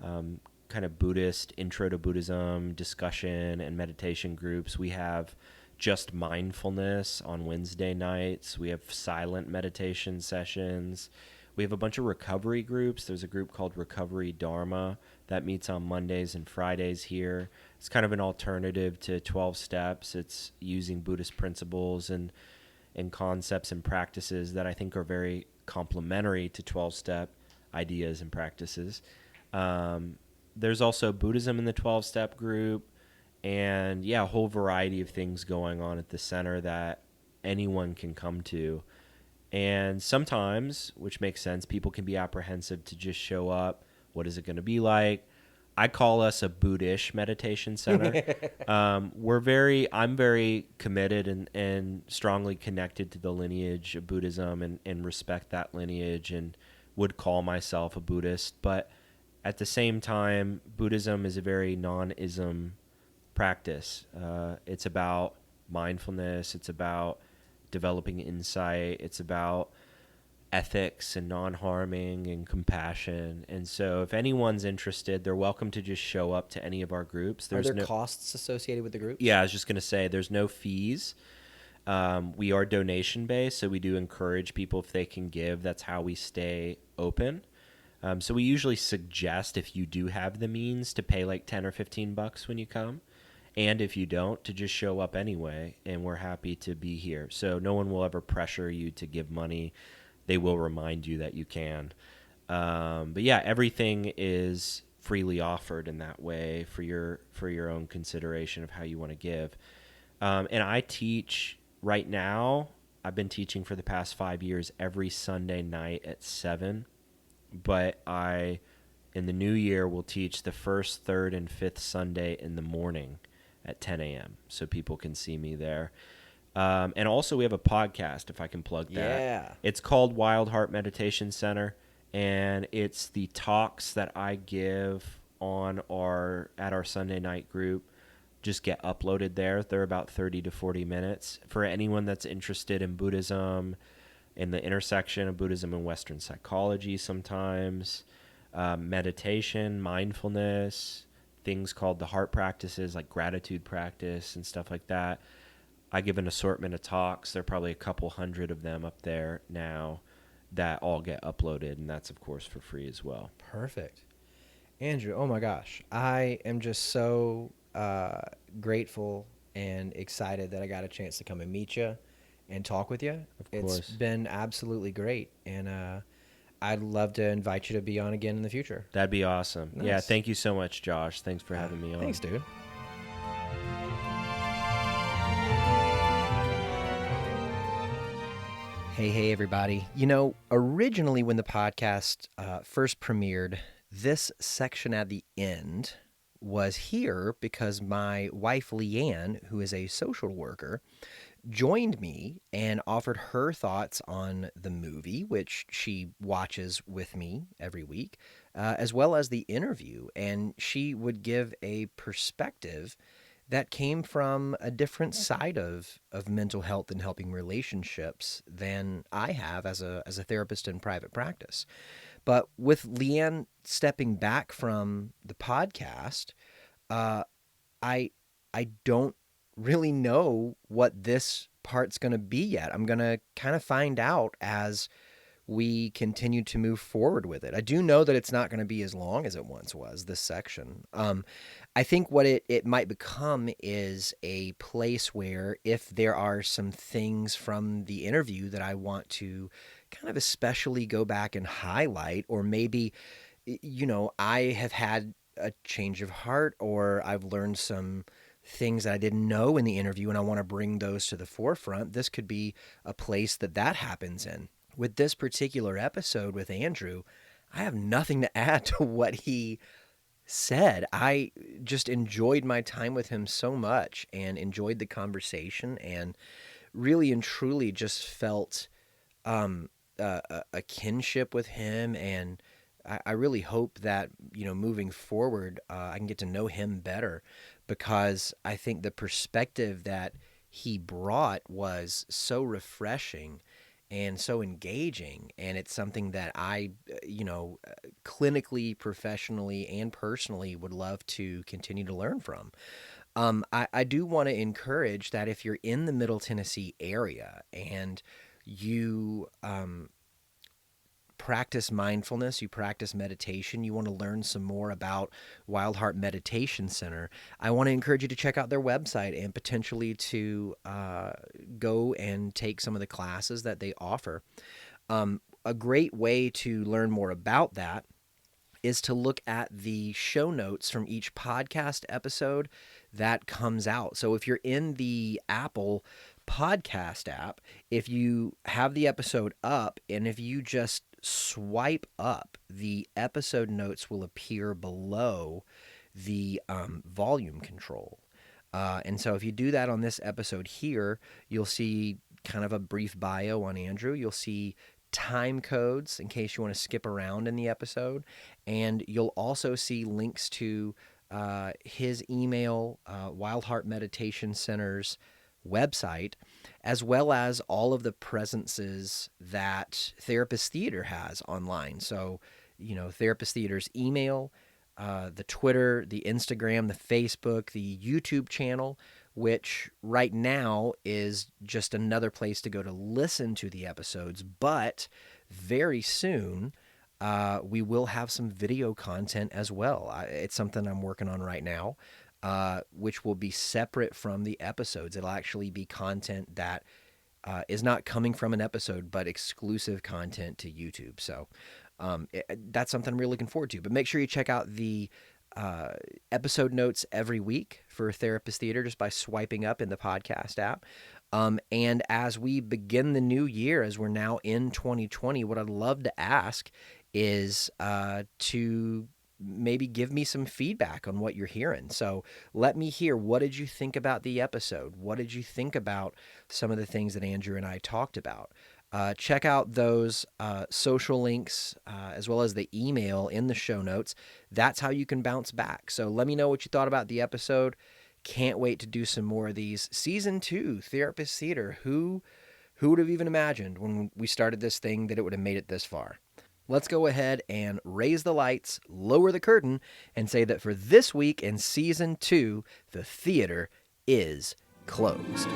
kind of Buddhist, intro to Buddhism, discussion, and meditation groups. We have just mindfulness on Wednesday nights. We have silent meditation sessions. We have a bunch of recovery groups. There's a group called Recovery Dharma that meets on Mondays and Fridays here. It's kind of an alternative to 12 Steps. It's using Buddhist principles and concepts and practices that I think are very complementary to 12-step ideas and practices. There's also Buddhism in the 12-step group, and a whole variety of things going on at the center that anyone can come to. And sometimes, which makes sense, people can be apprehensive to just show up. What is it going to be like? I call us a Buddhist meditation center. I'm very committed and strongly connected to the lineage of Buddhism and respect that lineage and would call myself a Buddhist. But at the same time, Buddhism is a very non-ism practice. It's about mindfulness. It's about developing insight. It's about ethics and non-harming and compassion. And so if anyone's interested, they're welcome to just show up to any of our groups. Are there costs associated with the groups? Yeah, I was just going to say there's no fees. We are donation-based, so we do encourage people if they can give. That's how we stay open. So we usually suggest if you do have the means to pay like $10 or $15 when you come. And if you don't, to just show up anyway, and we're happy to be here. So no one will ever pressure you to give money. They will remind you that you can. But everything is freely offered in that way for your own consideration of how you want to give. And I teach right now. I've been teaching for the past 5 years every Sunday night at 7. But in the new year, will teach the first, third, and fifth Sunday in the morning at 10 a.m. so people can see me there. And also we have a podcast, if I can plug that. Yeah. It's called Wild Heart Meditation Center, and it's the talks that I give at our Sunday night group just get uploaded there. They're about 30 to 40 minutes. For anyone that's interested in Buddhism, in the intersection of Buddhism and Western psychology sometimes, meditation, mindfulness, things called the heart practices like gratitude practice and stuff like that. I give an assortment of talks. There are probably a couple hundred of them up there now that all get uploaded, and that's, of course, for free as well. Perfect. Andrew, oh my gosh. I am just so grateful and excited that I got a chance to come and meet you and talk with you. Of course. It's been absolutely great, and I'd love to invite you to be on again in the future. That'd be awesome. Nice. Yeah, thank you so much, Josh. Thanks for having me on. Thanks, dude. Hey, everybody. Originally when the podcast first premiered, this section at the end was here because my wife, Leanne, who is a social worker, joined me and offered her thoughts on the movie, which she watches with me every week, as well as the interview. And she would give a perspective that came from a different side of mental health and helping relationships than I have as a therapist in private practice. But with Leanne stepping back from the podcast, I don't really know what this part's going to be yet. I'm going to kind of find out as we continue to move forward with it. I do know that it's not going to be as long as it once was, this section. I think what it might become is a place where if there are some things from the interview that I want to kind of especially go back and highlight, or maybe, I have had a change of heart, or I've learned some things that I didn't know in the interview and I want to bring those to the forefront, this could be a place that happens in. With this particular episode with Andrew, I have nothing to add to what he said, I just enjoyed my time with him so much and enjoyed the conversation, and really and truly just felt a kinship with him. And I really hope that, moving forward, I can get to know him better, because I think the perspective that he brought was so refreshing and so engaging. And it's something that I, clinically, professionally, and personally would love to continue to learn from. I do want to encourage that if you're in the Middle Tennessee area and you practice mindfulness, you practice meditation, you want to learn some more about Wild Heart Meditation Center, I want to encourage you to check out their website and potentially to go and take some of the classes that they offer. A great way to learn more about that is to look at the show notes from each podcast episode that comes out. So if you're in the Apple podcast app, if you have the episode up and if you just swipe up, the episode notes will appear below the volume control. And so if you do that on this episode here, you'll see kind of a brief bio on Andrew. You'll see time codes in case you want to skip around in the episode. And you'll also see links to his email, Wild Heart Meditation Center's website, as well as all of the presences that Therapist Theater has online. So, Therapist Theater's email, the Twitter, the Instagram, the Facebook, the YouTube channel, which right now is just another place to go to listen to the episodes. But very soon, we will have some video content as well. It's something I'm working on right now, which will be separate from the episodes. It'll actually be content that is not coming from an episode, but exclusive content to YouTube. So that's something I'm really looking forward to. But make sure you check out the episode notes every week for Therapist Theater just by swiping up in the podcast app. And as we begin the new year, as we're now in 2020, what I'd love to ask is to maybe give me some feedback on what you're hearing. So let me hear, what did you think about the episode? What did you think about some of the things that Andrew and I talked about? Check out those social links as well as the email in the show notes. That's how you can bounce back. So let me know what you thought about the episode. Can't wait to do some more of these. Season 2, Therapist Theater. Who would have even imagined when we started this thing that it would have made it this far? Let's go ahead and raise the lights, lower the curtain, and say that for this week in Season 2, the theater is closed.